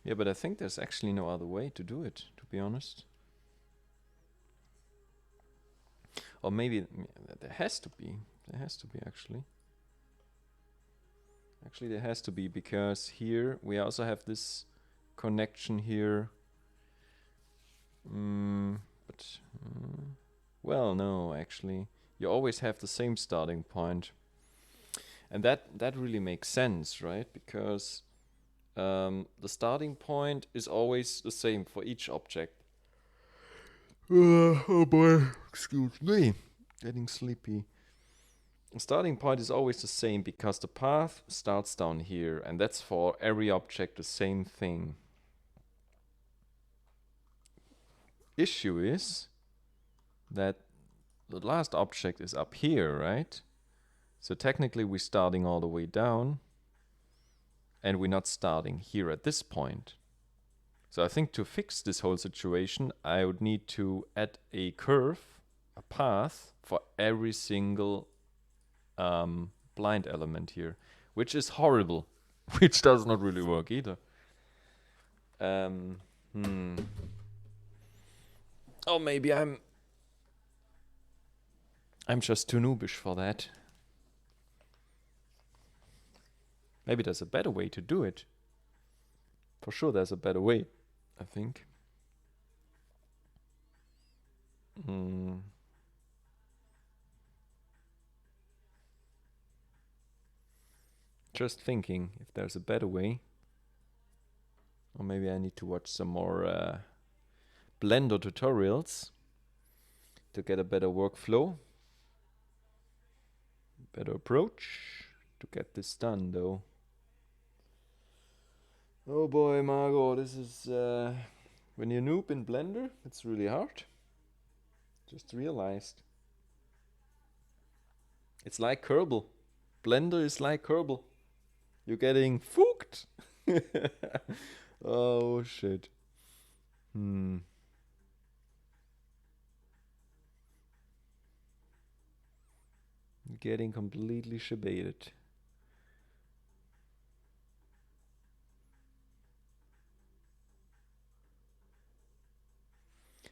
Yeah, but I think there's actually no other way to do it, to be honest. Or maybe there has to be. There has to be, actually. Actually, there has to be, because here we also have this connection here. Well, no, actually. You always have the same starting point. And that really makes sense, right? Because the starting point is always the same for each object. Oh boy, excuse me. Getting sleepy. The starting point is always the same because the path starts down here, and that's for every object the same thing. Issue is that the last object is up here, right? So technically we're starting all the way down, and we're not starting here at this point. So I think to fix this whole situation, I would need to add a curve, a path, for every single blind element here, which is horrible, which does not really work either. Oh, maybe I'm just too noobish for that. Maybe there's a better way to do it. For sure there's a better way, I think. Just thinking if there's a better way. Or maybe I need to watch some more Blender tutorials to get a better workflow. Better approach to get this done, though. Oh boy, Margot, this is... when you noob in Blender, it's really hard. Just realized. It's like Kerbal. Blender is like Kerbal. You're getting fooked. Oh shit. Getting completely shabated.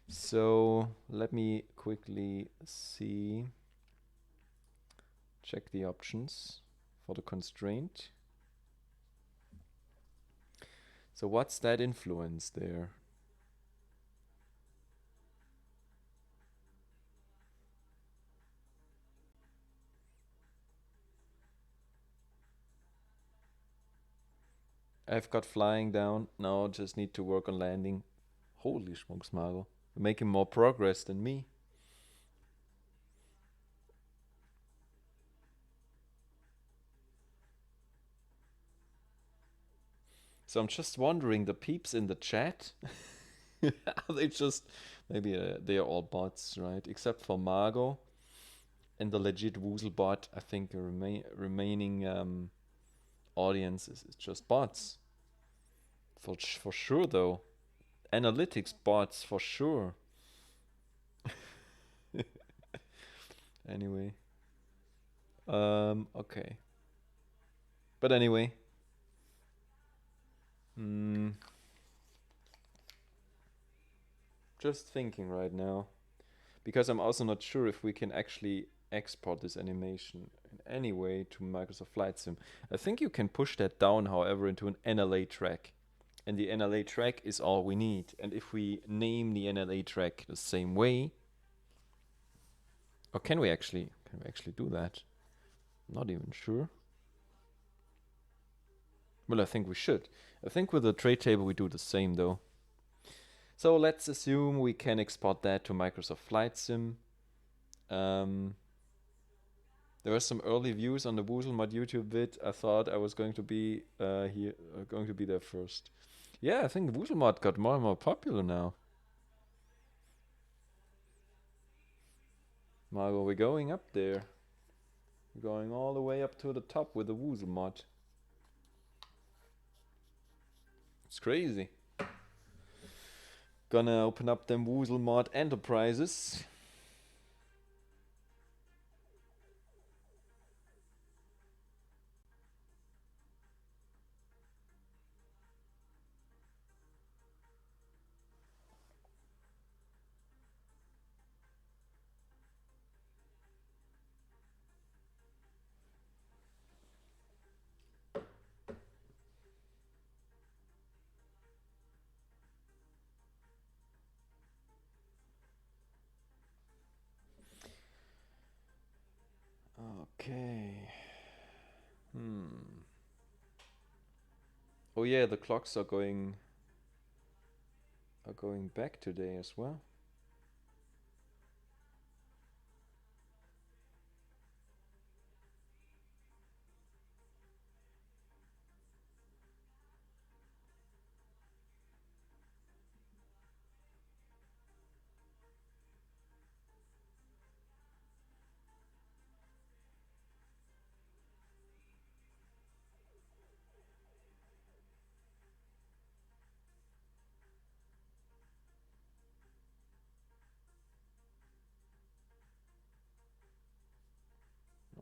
So let me quickly see. Check the options for the constraint. So what's that influence there? I've got flying down. Now just need to work on landing. Holy smokes, Margot. You're making more progress than me. So I'm just wondering, the peeps in the chat, are they just... Maybe they are all bots, right? Except for Margot and the legit Woozle bot. I think the remaining audience is just bots. For sure, though. Analytics bots, for sure. Anyway. Okay. But anyway. Just thinking right now. Because I'm also not sure if we can actually export this animation in any way to Microsoft Flight Sim. I think you can push that down, however, into an NLA track. And the NLA track is all we need. And if we name the NLA track the same way... Or can we actually do that? Not even sure. Well, I think we should. I think with the tray table we do the same, though. So let's assume we can export that to Microsoft Flight Sim. There were some early views on the WoozleMod YouTube vid. I thought I was going to be there first. Yeah, I think WoozleMod got more and more popular now. Margot, we're going up there. We're going all the way up to the top with the WoozleMod. It's crazy. Gonna open up them WoozleMod enterprises. Okay. Oh yeah, the clocks are going back today as well.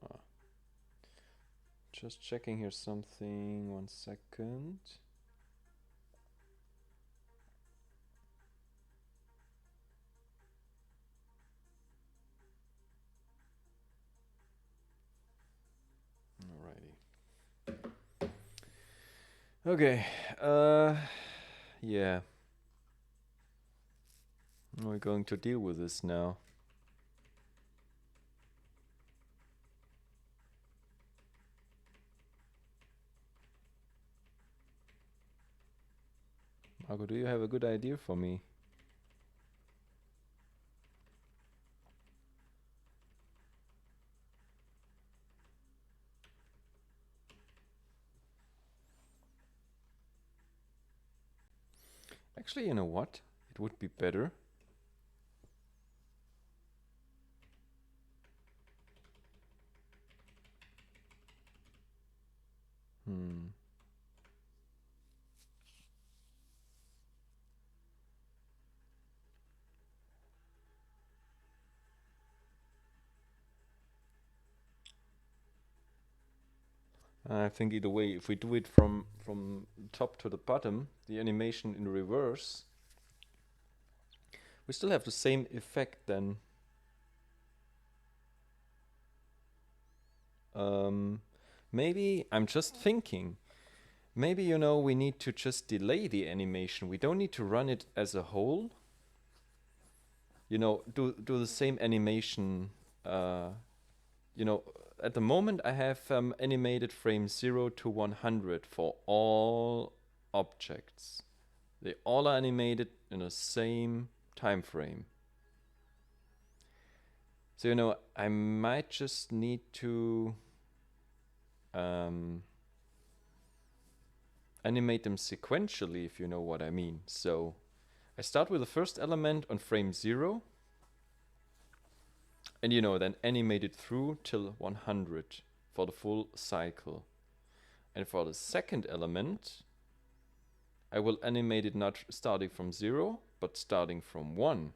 Ah, just checking here something. 1 second. Alrighty. Okay. Yeah. We're going to deal with this now. Marco, do you have a good idea for me? Actually, you know what? It would be better. I think either way, if we do it from top to the bottom, the animation in reverse, we still have the same effect then. Maybe, I'm just thinking, maybe, you know, we need to just delay the animation. We don't need to run it as a whole. You know, do the same animation. You know, at the moment I have animated frame 0 to 100 for all objects. They all are animated in the same time frame. So, you know, I might just need to animate them sequentially, if you know what I mean. So I start with the first element on frame 0, and you know, then animate it through till 100 for the full cycle. And for the second element, I will animate it not starting from 0, but starting from 1,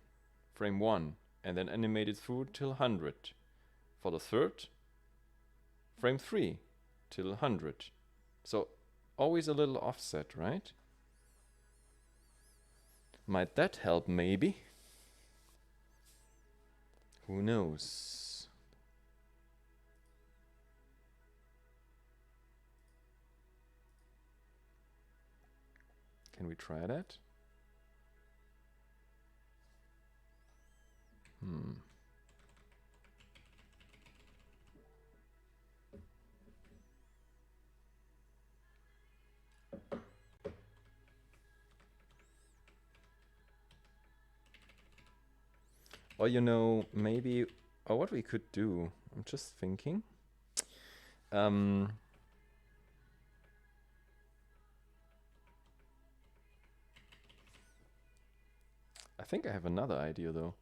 frame 1, and then animate it through till 100. For the third, frame 3 till 100. So always a little offset, right? Might that help, maybe? Who knows? Can we try that? Or, you know, maybe, or what we could do, I'm just thinking. I think I have another idea though.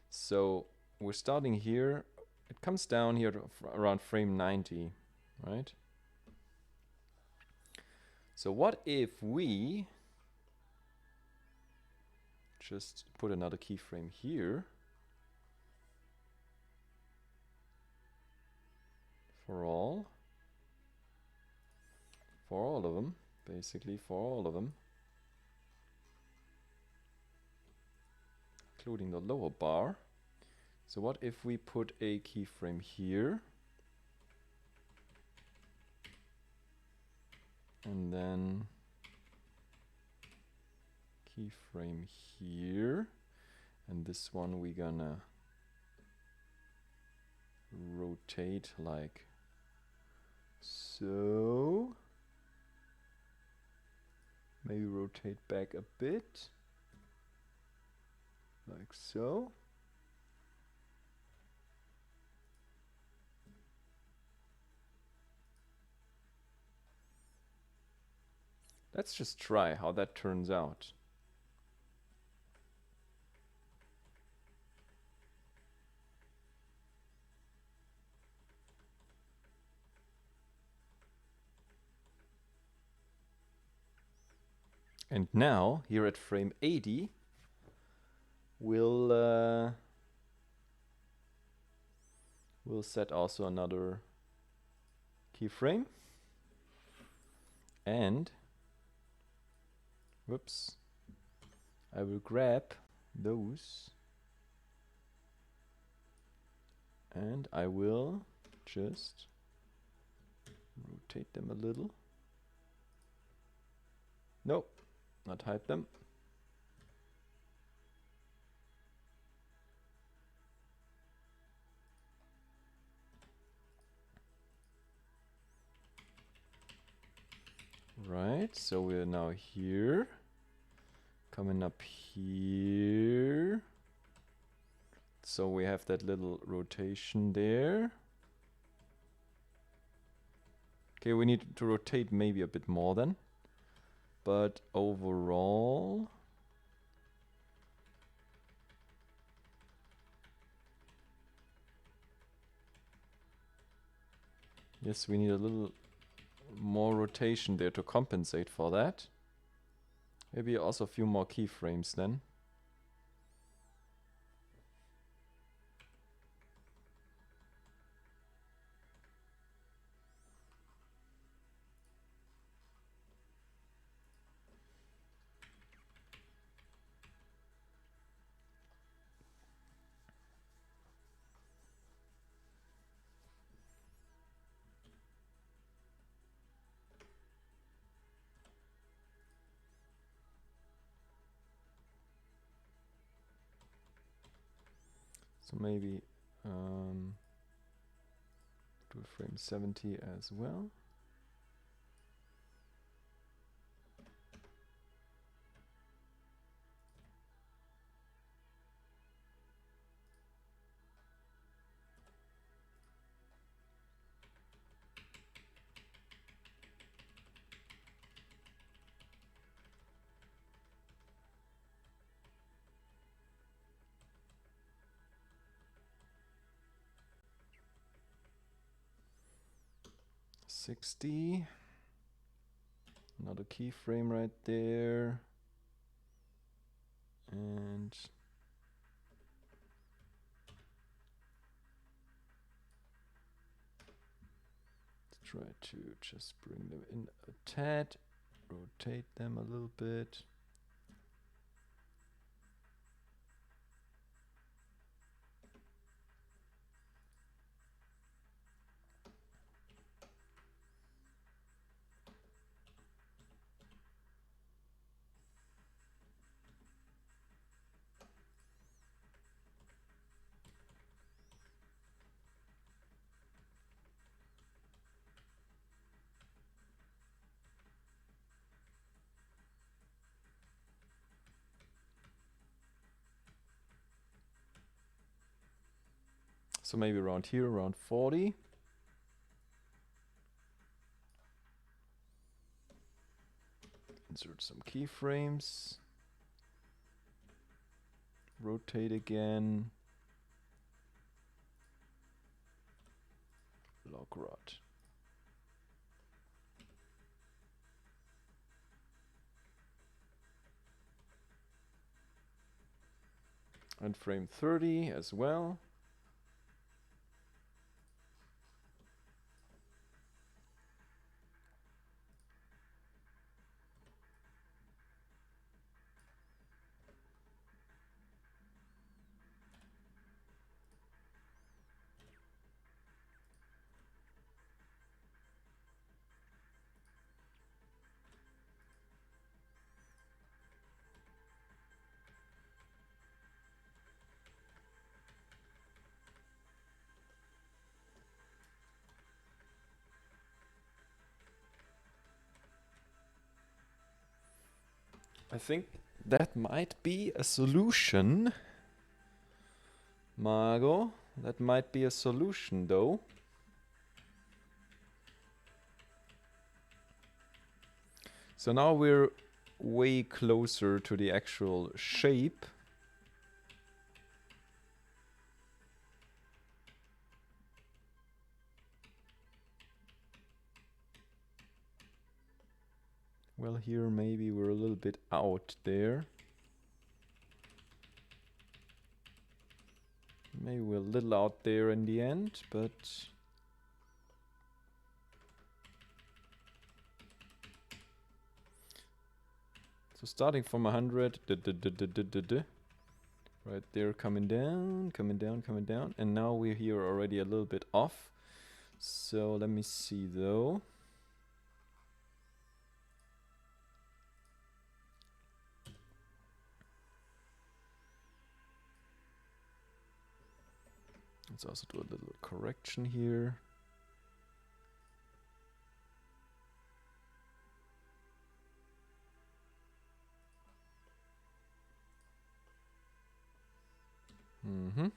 So we're starting here. It comes down here to around frame 90, right? So what if we just put another keyframe here for all of them, basically for all of them, including the lower bar. So what if we put a keyframe here, and then keyframe here, and this one we're gonna rotate like So maybe rotate back a bit, like so. Let's just try how that turns out. And now, here at frame 80, we'll set also another keyframe. And, whoops, I will grab those and I will just rotate them a little. Nope, not hide them. Right, so we're now here, coming up here. So we have that little rotation there. Okay, we need to rotate maybe a bit more then. But overall, yes, we need a little more rotation there to compensate for that. Maybe also a few more keyframes then. So maybe do frame 70 as well. $60. Another keyframe right there. And try to just bring them in a tad, rotate them a little bit. So maybe around here, around 40. Insert some keyframes. Rotate again. Lock rod. And frame 30 as well. I think that might be a solution, Margot. That might be a solution, though. So now we're way closer to the actual shape. Well, here maybe we're a little bit out there. Maybe we're a little out there in the end, but... So starting from 100, right there, coming down, coming down, coming down. And now we're here already a little bit off. So let me see though. Let's also do a little correction here. Mm-hmm.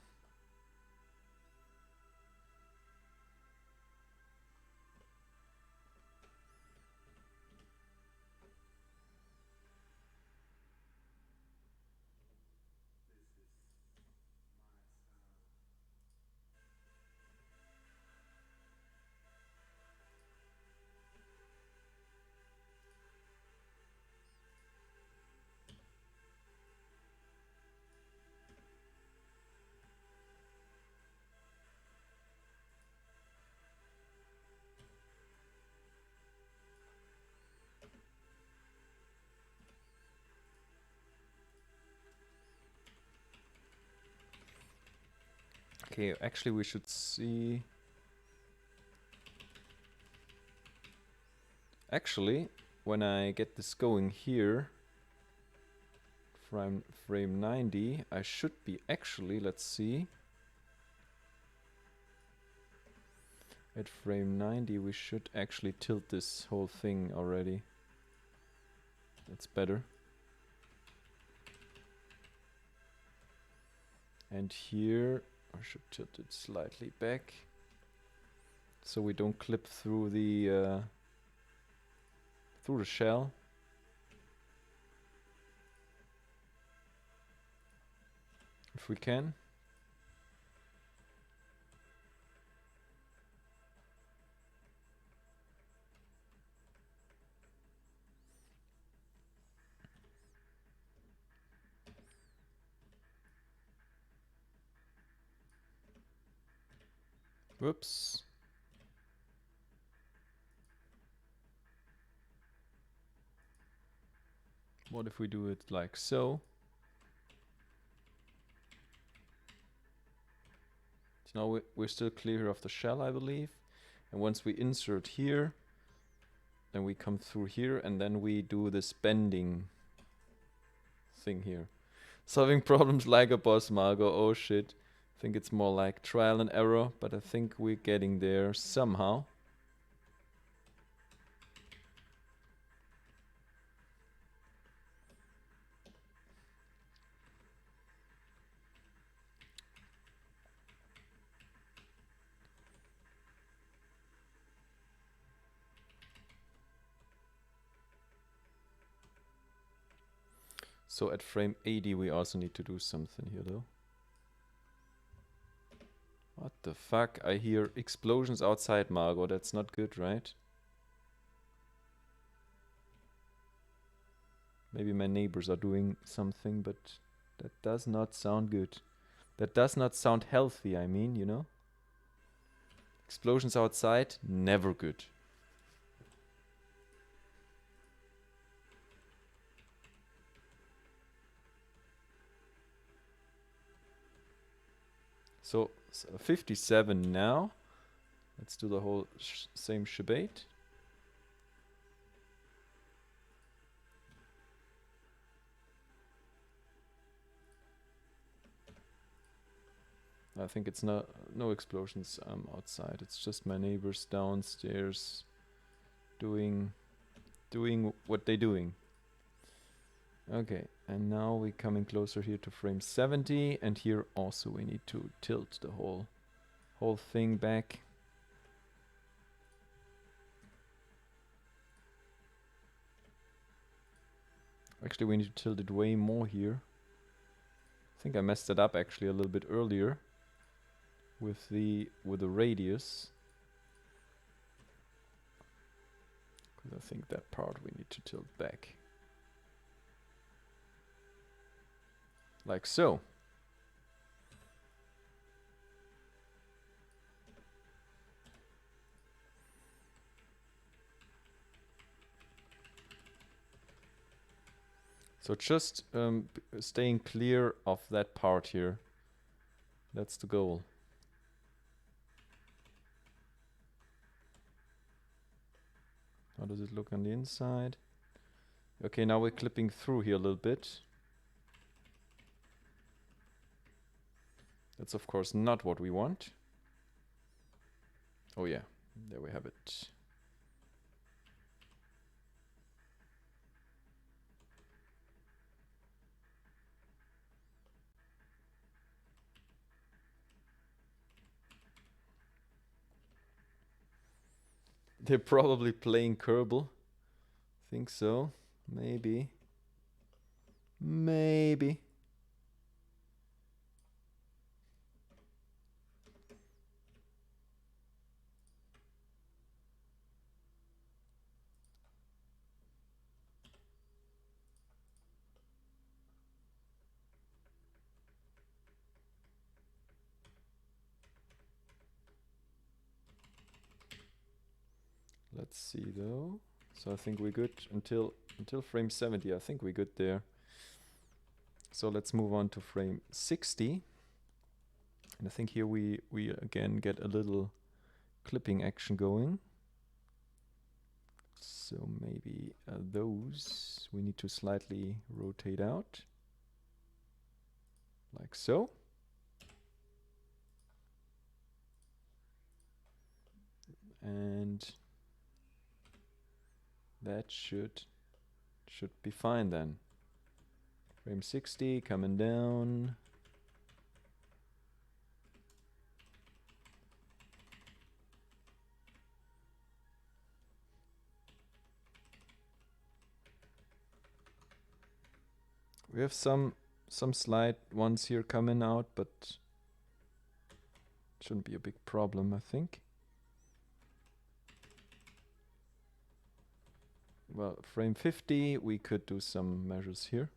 Okay, actually we should see... Actually, when I get this going here, from frame 90, I should be actually, let's see. At frame 90 we should actually tilt this whole thing already. That's better. And here I should tilt it slightly back, so we don't clip through the shell. If we can. Whoops. What if we do it like so? So now we're still clear of the shell, I believe. And once we insert here, then we come through here and then we do this bending thing here. Solving problems like a boss, Margot. Oh shit. I think it's more like trial and error, but I think we're getting there somehow. So at frame 80 we also need to do something here though. What the fuck? I hear explosions outside, Margot. That's not good, right? Maybe my neighbors are doing something, but that does not sound good. That does not sound healthy, I mean, you know? Explosions outside, never good. So 57 now. Let's do the whole same shebate. I think it's no explosions outside. It's just my neighbors downstairs doing what they're doing. Okay, and now we're coming closer here to frame 70, and here also we need to tilt the whole thing back. Actually, we need to tilt it way more here. I think I messed it up actually a little bit earlier with the radius. Because I think that part we need to tilt back. Like so. So just staying clear of that part here. That's the goal. How does it look on the inside? Okay, now we're clipping through here a little bit. That's of course not what we want. Oh yeah, there we have it. They're probably playing Kerbal. Think so. Maybe. Maybe. Let's see though. So I think we're good until frame 70. I think we're good there. So let's move on to frame 60. And I think here we again get a little clipping action going. So maybe those we need to slightly rotate out. Like so. And that should be fine then. Frame 60 coming down. We have some slight ones here coming out, but shouldn't be a big problem, I think. Well, frame 50, we could do some measures here.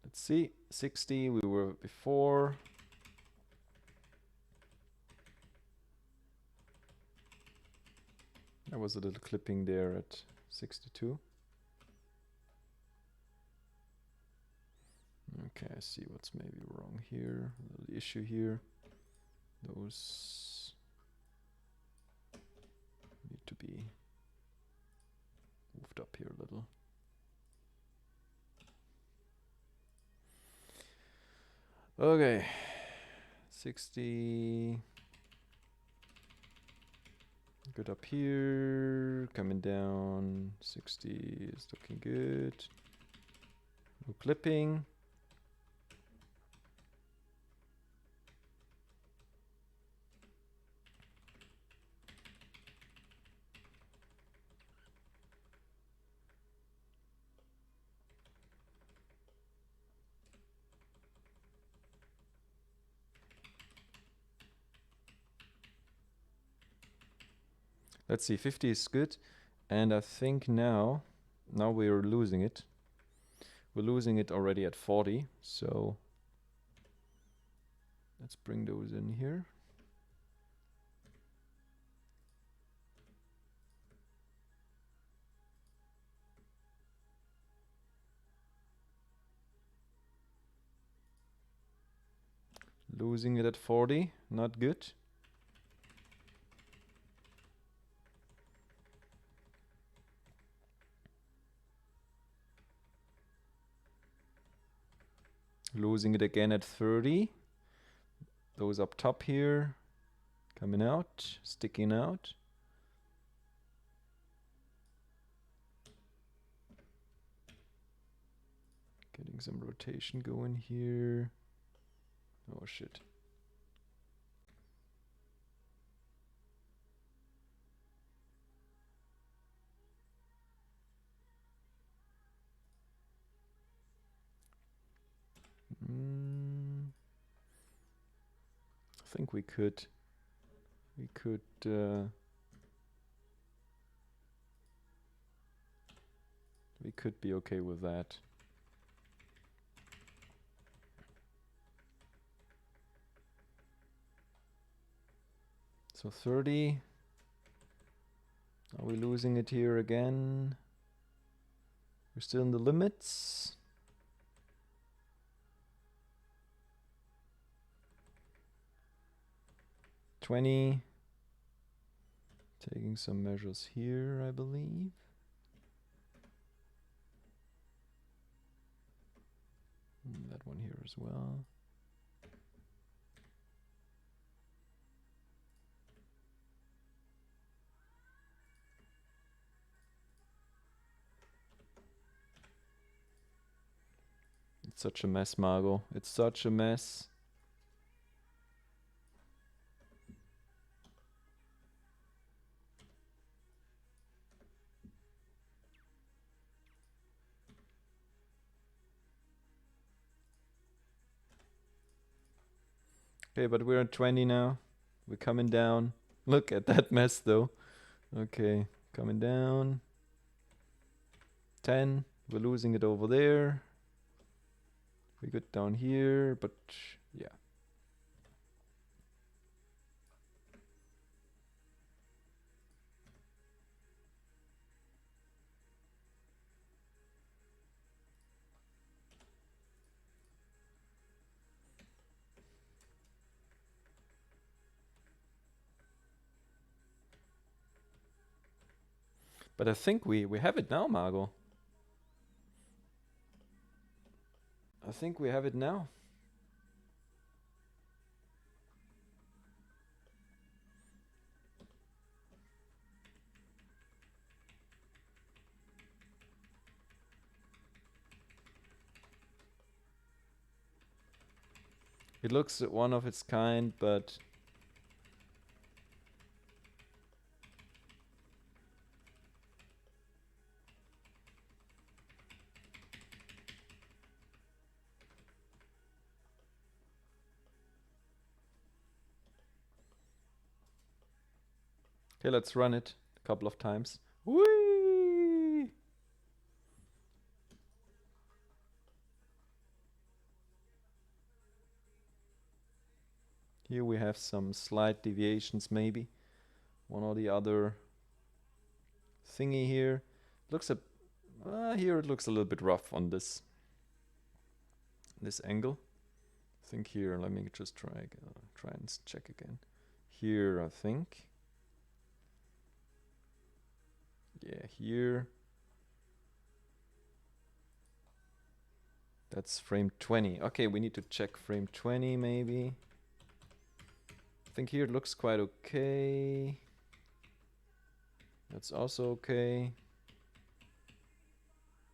Let's see, 60 we were before. There was a little clipping there at 62. Okay, I see what's maybe wrong here. A little issue here. Those need to be moved up here a little. Okay, 60. Good up here, coming down. 60 is looking good. No clipping. Let's see, 50 is good. And I think now we're losing it. We're losing it already at 40. So let's bring those in here. Losing it at 40, not good. Losing it again at 30. Those up top here, coming out, sticking out. Getting some rotation going here. Oh shit. I think we could be okay with that. So 30. Are we losing it here again? We're still in the limits. Taking some measures here, I believe. That one here as well. It's such a mess, Margot. It's such a mess. Okay, but we're at 20 now. We're coming down. Look at that mess, though. Okay, coming down. 10. We're losing it over there. We got down here, but yeah. But I think we have it now, Margot. I think we have it now. It looks one of its kind, but okay, let's run it a couple of times. Whee! Here we have some slight deviations, maybe. One or the other thingy here. Looks here it looks a little bit rough on this angle. I think here, let me just try and check again. Here, I think. Yeah, here. That's frame 20. Okay, we need to check frame 20 maybe. I think here it looks quite okay. That's also okay.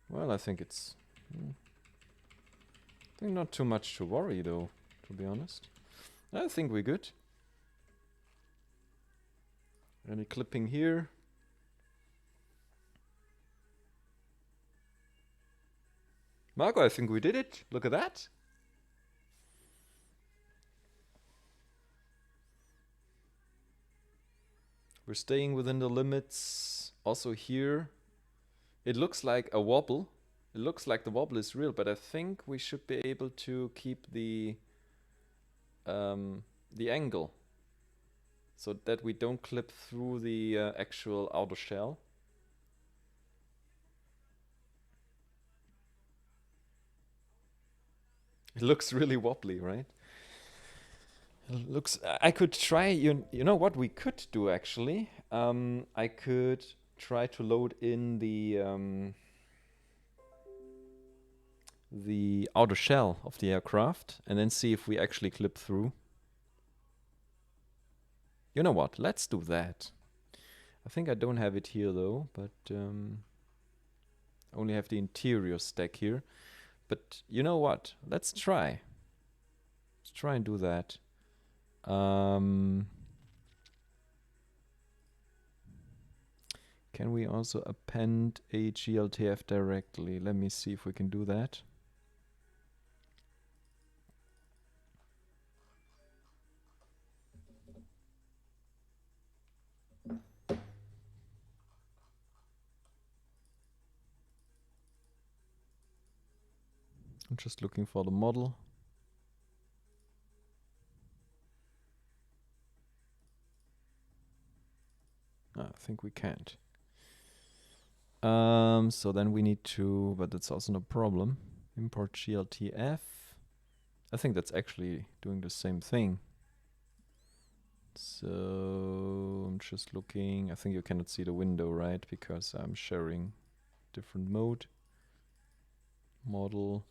Well, I think it's... I think not too much to worry though, to be honest. I think we're good. Any clipping here? Marco, I think we did it. Look at that. We're staying within the limits. Also here, it looks like a wobble. It looks like the wobble is real, but I think we should be able to keep the angle so that we don't clip through the actual outer shell. It looks really wobbly, right? It looks. I could try. You know what we could do actually? I could try to load in the the outer shell of the aircraft and then see if we actually clip through. You know what? Let's do that. I think I don't have it here though, but I only have the interior stack here. But you know what? Let's try. Let's try and do that. Can we also append a GLTF directly? Let me see if we can do that. I'm just looking for the model. I think we can't. So then we need to, but that's also no problem. Import GLTF. I think that's actually doing the same thing. So I'm just looking. I think you cannot see the window, right? Because I'm sharing different mode. Model.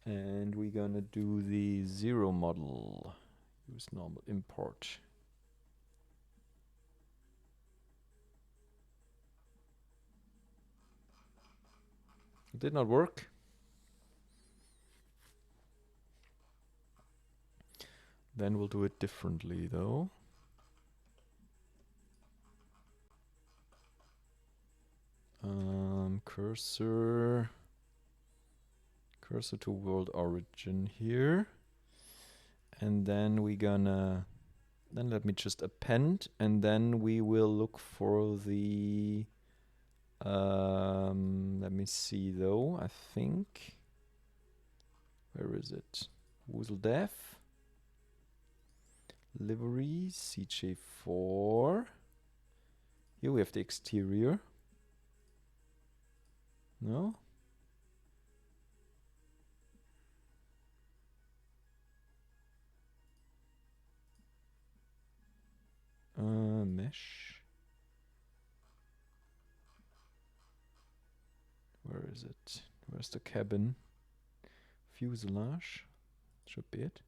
And we're gonna do the 0 model. Use normal import. It did not work. Then we'll do it differently though. Cursor to world origin here. And then we're gonna, then let me just append, and then we will look for the, let me see though, I think, where is it? Woozle Def, livery, CJ4. Here we have the exterior. No? Mesh. Where is it? Where's the cabin? Fuselage. Should be it.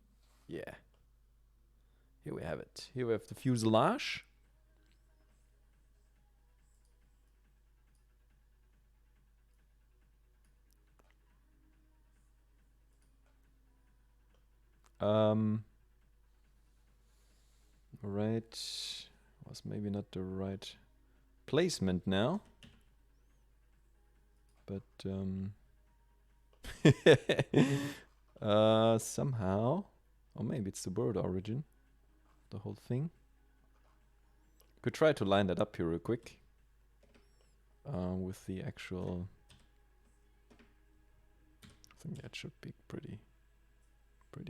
Yeah. Here we have it. Here we have the fuselage. Right. Was maybe not the right placement now. But somehow, or maybe it's the bird origin, the whole thing. Could try to line that up here real quick with the actual. I think that should be pretty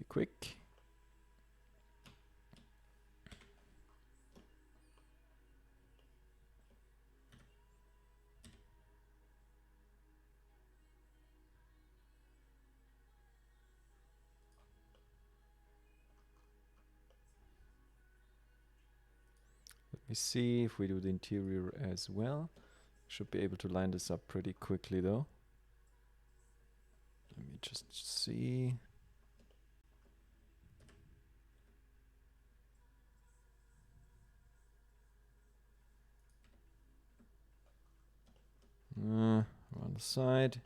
quick. Let me see if we do the interior as well. Should be able to line this up pretty quickly though. Let me just see. On the side.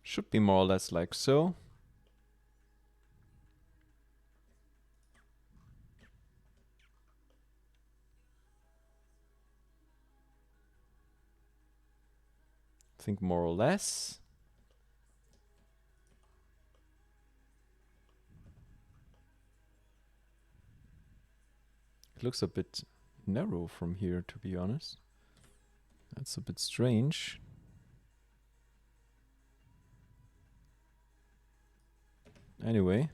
Should be more or less like so. I think more or less. It looks a bit narrow from here, to be honest. That's a bit strange. Anyway.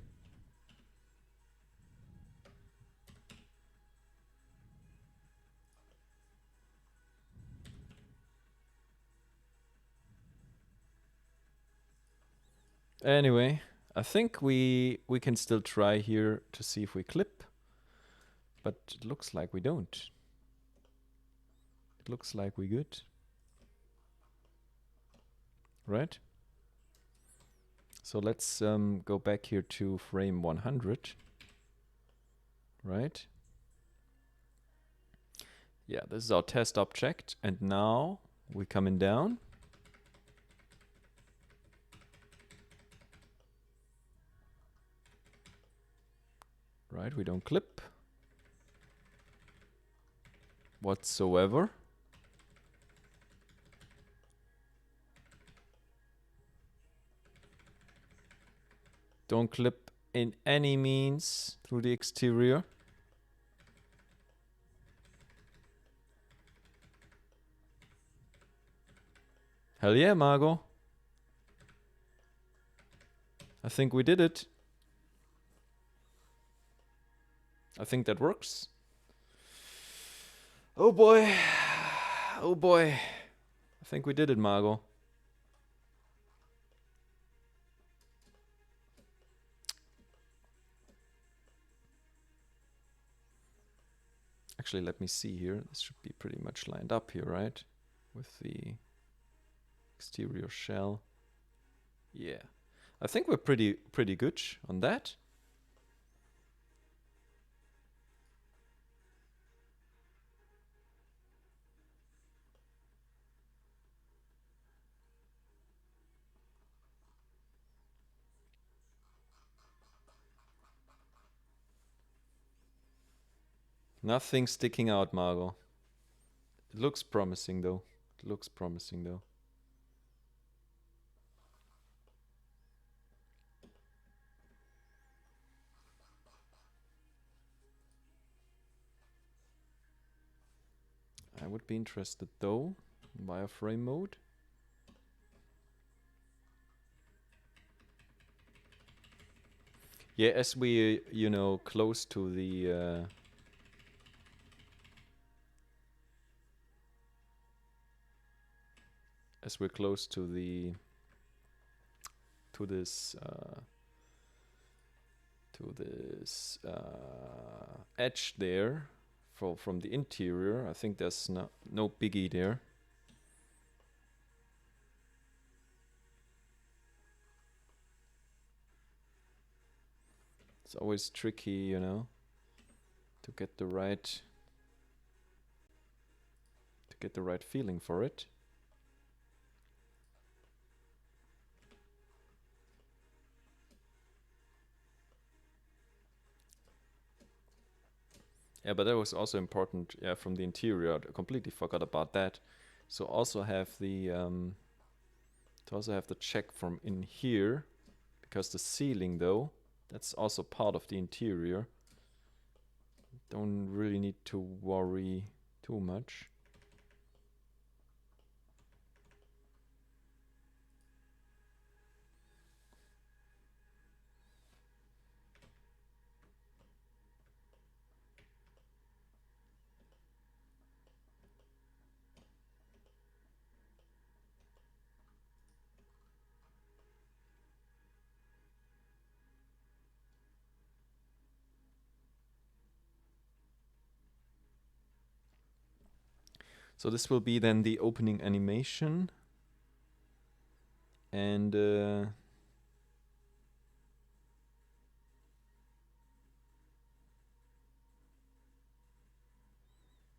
Anyway, I think we can still try here to see if we clip, but it looks like we don't. It looks like we good. Right? So let's go back here to frame 100. Right? Yeah, this is our test object. And now we're coming down. Right, we don't clip whatsoever. Don't clip in any means through the exterior. Hell yeah, Margot. I think we did it. I think that works. Oh boy. Oh boy. I think we did it, Margot. Actually, let me see here. This should be pretty much lined up here, right? With the exterior shell. Yeah. I think we're pretty good on that. Nothing sticking out, Margot. It looks promising though. It looks promising though. I would be interested though in wireframe mode. Yeah, as we, you know, close to the as we're close to the this edge there from the interior, I think there's no biggie there. It's always tricky, you know, to get the right feeling for it. Yeah, but that was also important, yeah, from the interior. I completely forgot about that. So also have the check from in here, because the ceiling though, that's also part of the interior. Don't really need to worry too much. So this will be then the opening animation. And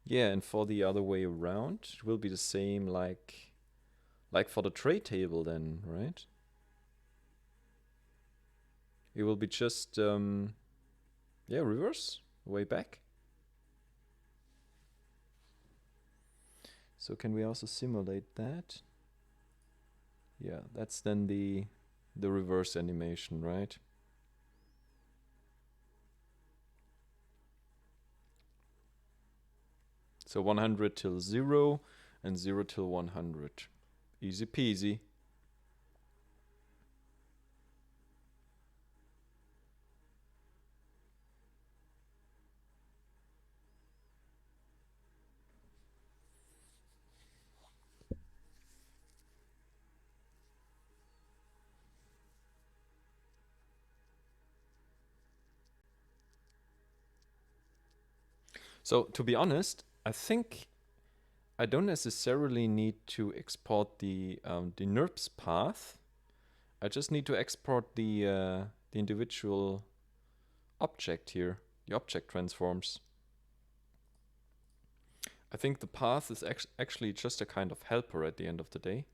yeah, and for the other way around, it will be the same like for the tray table then, right? It will be just, yeah, reverse, way back. So can we also simulate that? Yeah, that's then the reverse animation, right? So 100 till 0 and 0 till 100. Easy peasy. So to be honest, I think I don't necessarily need to export the NURBS path. I just need to export the individual object here, the object transforms. I think the path is actually just a kind of helper at the end of the day.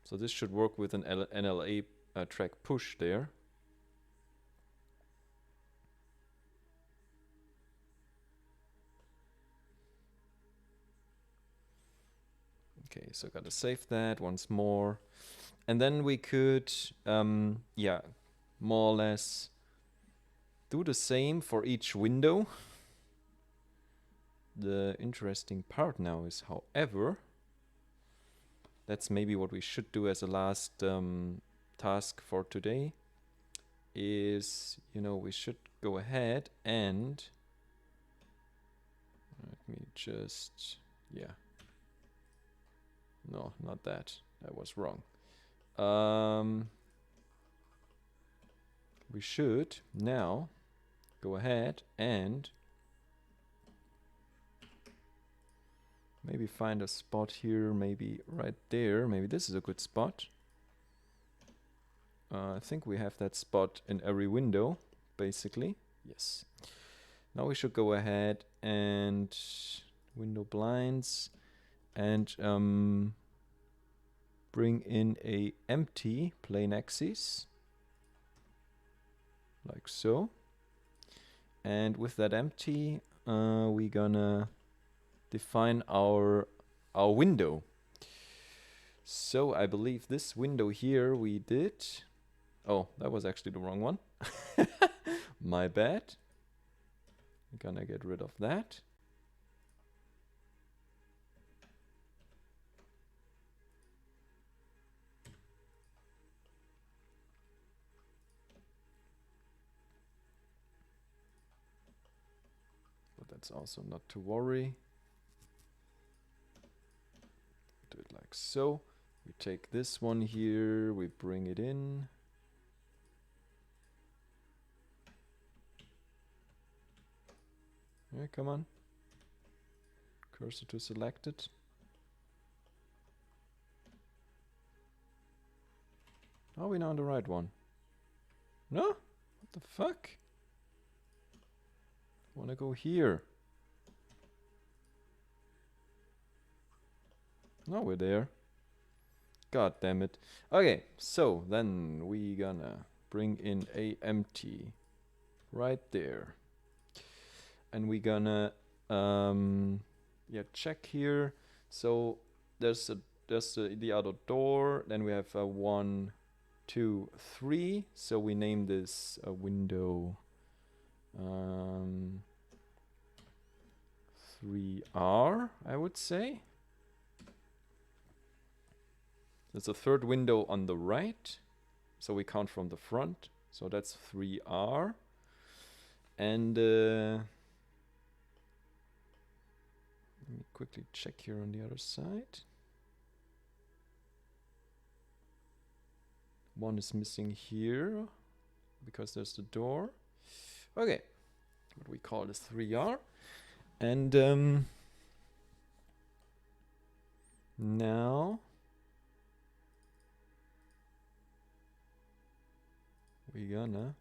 So this should work with an NLA track push there. Okay, so gotta save that once more. And then we could, yeah, more or less do the same for each window. The interesting part now is, however, that's maybe what we should do as a last task for today, is, you know, we should go ahead and, let me just, yeah. No, not that. That was wrong. We should now go ahead and maybe find a spot here, maybe right there. Maybe this is a good spot. I think we have that spot in every window, basically. Yes. Now we should go ahead and window blinds and bring in a empty plane axis, like so. And with that empty, we're gonna define our window. So I believe this window here we did. Oh, that was actually the wrong one. My bad. I'm gonna get rid of that. But that's also not to worry. Do it like so. We take this one here, we bring it in. Yeah, come on. Cursor to selected. Are we now on the right one? No? What the fuck? I wanna go here. No, we're there. God damn it. Okay, so then we gonna bring in a empty right there. And we gonna yeah, check here. So there's the other door. Then we have a 1, 2, 3. So we name this a window 3R, I would say. There's a third window on the right. So we count from the front. So that's 3R. And let me quickly check here on the other side. One is missing here because there's the door. Okay, what we call this 3R. And now we're gonna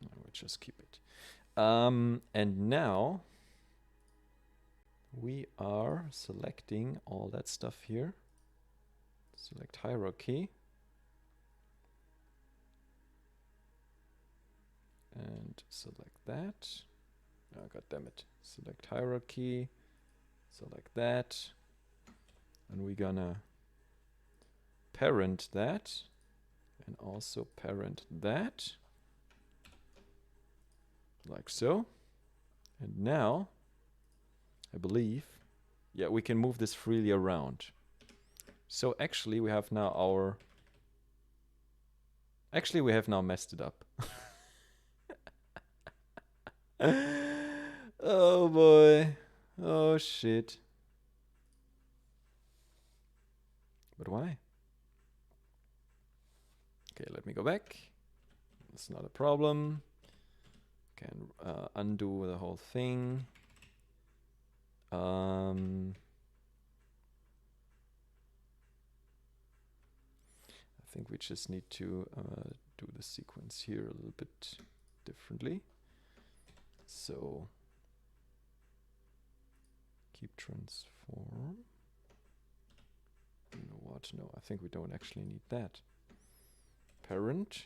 we'll just keep it. And now we are selecting all that stuff here. Select hierarchy. And select that. Oh, God damn it. Select hierarchy. Select that. And we're gonna parent that. And also parent that. Like so. And now, I believe, yeah, we can move this freely around. So actually we have now our... Actually we have now messed it up. Oh boy. Oh shit. But why? Okay, let me go back. It's not a problem. Can undo the whole thing. I think we just need to do the sequence here a little bit differently. So keep transform. You know what? No, I think we don't actually need that. Parent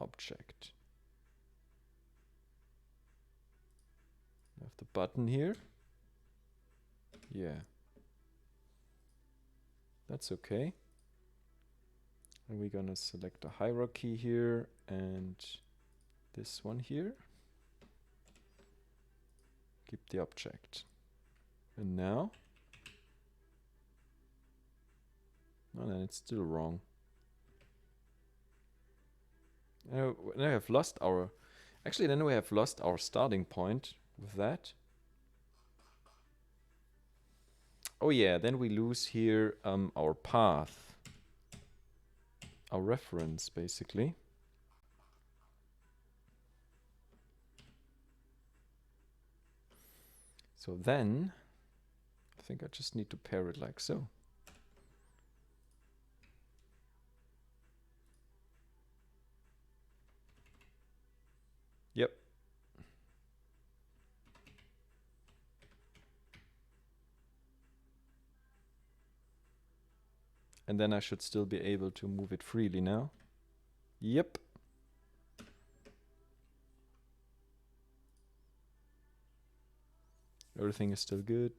object. I have the button here. Yeah. That's okay. And we're gonna select a hierarchy here and this one here. Keep the object. And now? Oh, then it's still wrong. Now we have lost our... Actually, then we have lost our starting point with that. Oh yeah, then we lose here our path. Our reference, basically. So then, I think I just need to pair it like so. Yep. And then I should still be able to move it freely now. Yep. Everything is still good.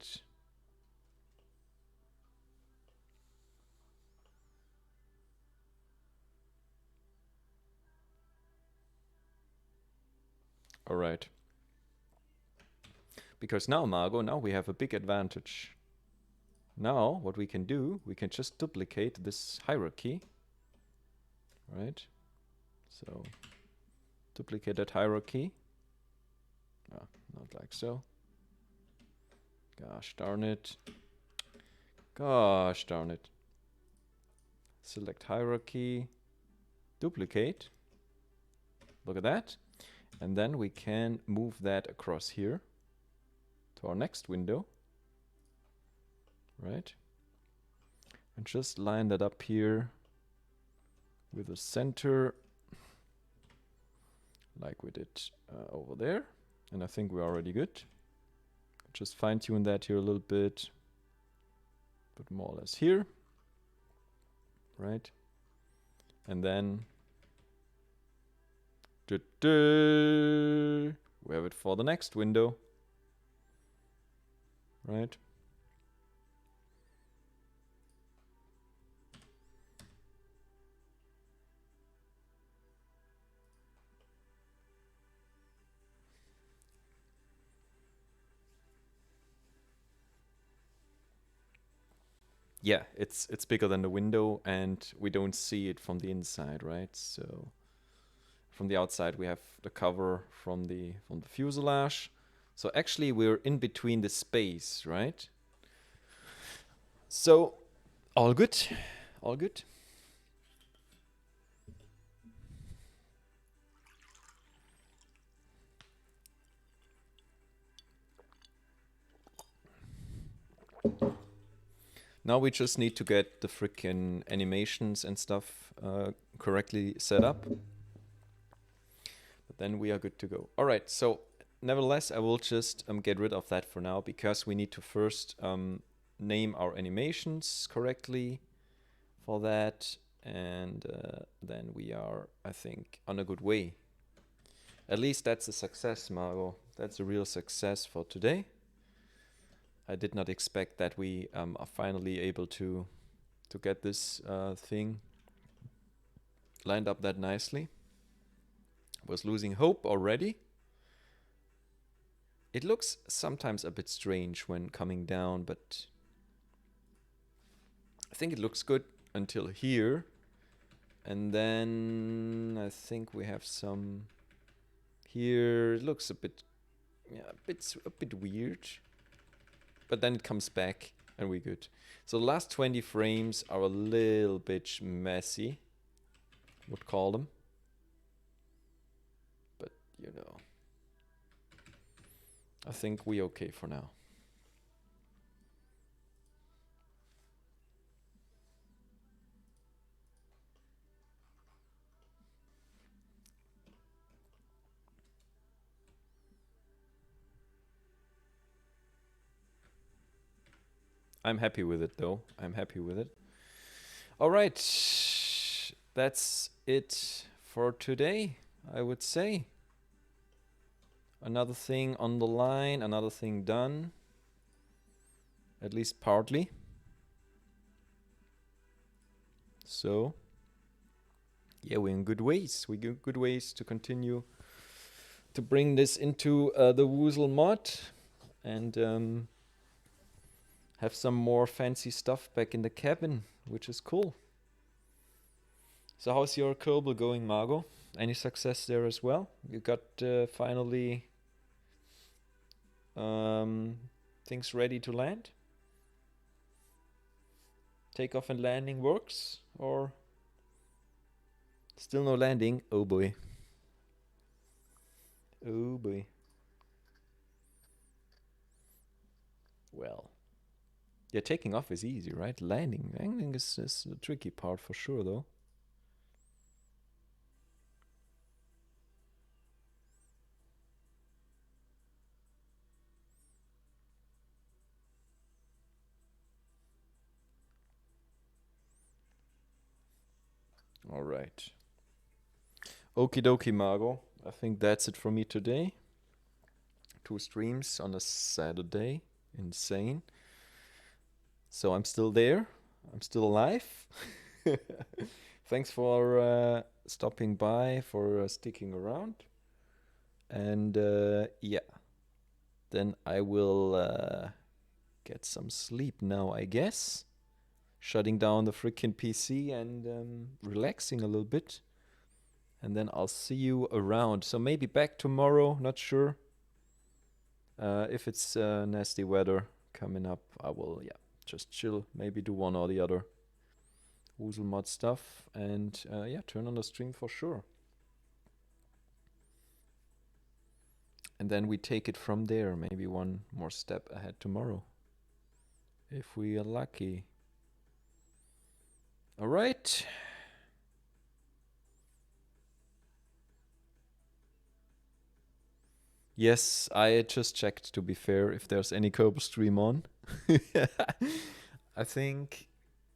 All right. Because now, Margot, now we have a big advantage. Now, what we can do, we can just duplicate this hierarchy. Right? So, duplicate that hierarchy. Ah, not like so. Gosh darn it. Gosh darn it. Select hierarchy. Duplicate. Look at that. And then we can move that across here to our next window. Right? And just line that up here with the center like we did over there. And I think we're already good. Just fine tune that here a little bit. Put more or less here. Right? And then we have it for the next window. Right? Yeah, it's bigger than the window and we don't see it from the inside, right? So from the outside we have the cover from the fuselage. So actually we're in between the space, right? So all good. All good. Now we just need to get the freaking animations and stuff correctly set up. But then we are good to go. All right, so nevertheless, I will just get rid of that for now because we need to first name our animations correctly for that. And then we are, I think, on a good way. At least that's a success, Margot. That's a real success for today. I did not expect that we are finally able to get this thing lined up that nicely. Was losing hope already. It looks sometimes a bit strange when coming down, but I think it looks good until here. And then I think we have some here. It looks a bit, yeah, a bit weird. But then it comes back and we're good. So the last 20 frames are a little bit messy, would call them. I think we okay for now. I'm happy with it though. I'm happy with it. All right. That's it for today, I would say. Another thing on the line, another thing done. At least partly. So, yeah, we're in good ways. We got good ways to continue to bring this into the Woozle mod and have some more fancy stuff back in the cabin, which is cool. So how's your Kerbal going, Margot? Any success there as well? You got finally things ready to land? Takeoff and landing works? Or still no landing? Oh boy. Oh boy. Well. Yeah, taking off is easy, right? Landing is the tricky part for sure, though. All right. Okie dokie, Margot. I think that's it for me today. 2 streams on a Saturday. Insane. So I'm still there. I'm still alive. Thanks for stopping by, for sticking around. And yeah, then I will get some sleep now, I guess. Shutting down the freaking PC and relaxing a little bit. And then I'll see you around. So maybe back tomorrow, not sure. If it's nasty weather coming up, I will, yeah, just chill. Maybe do one or the other Woozle mod stuff. And yeah, turn on the stream for sure. And then we take it from there. Maybe one more step ahead tomorrow. If we are lucky. All right. Yes, I just checked, to be fair, if there's any Kerbal stream on. I think...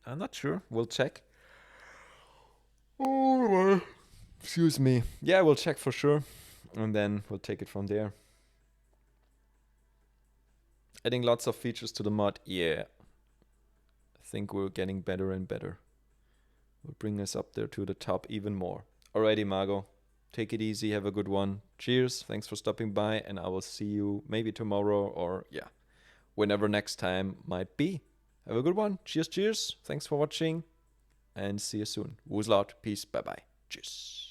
I'm not sure. We'll check. Oh, excuse me. Yeah, we'll check for sure. And then we'll take it from there. Adding lots of features to the mod. Yeah. I think we're getting better and better. Will bring us up there to the top even more. Alrighty, Margot. Take it easy. Have a good one. Cheers. Thanks for stopping by. And I will see you maybe tomorrow or, yeah, whenever next time might be. Have a good one. Cheers, cheers. Thanks for watching. And see you soon. Woozle out. Peace. Bye-bye. Cheers.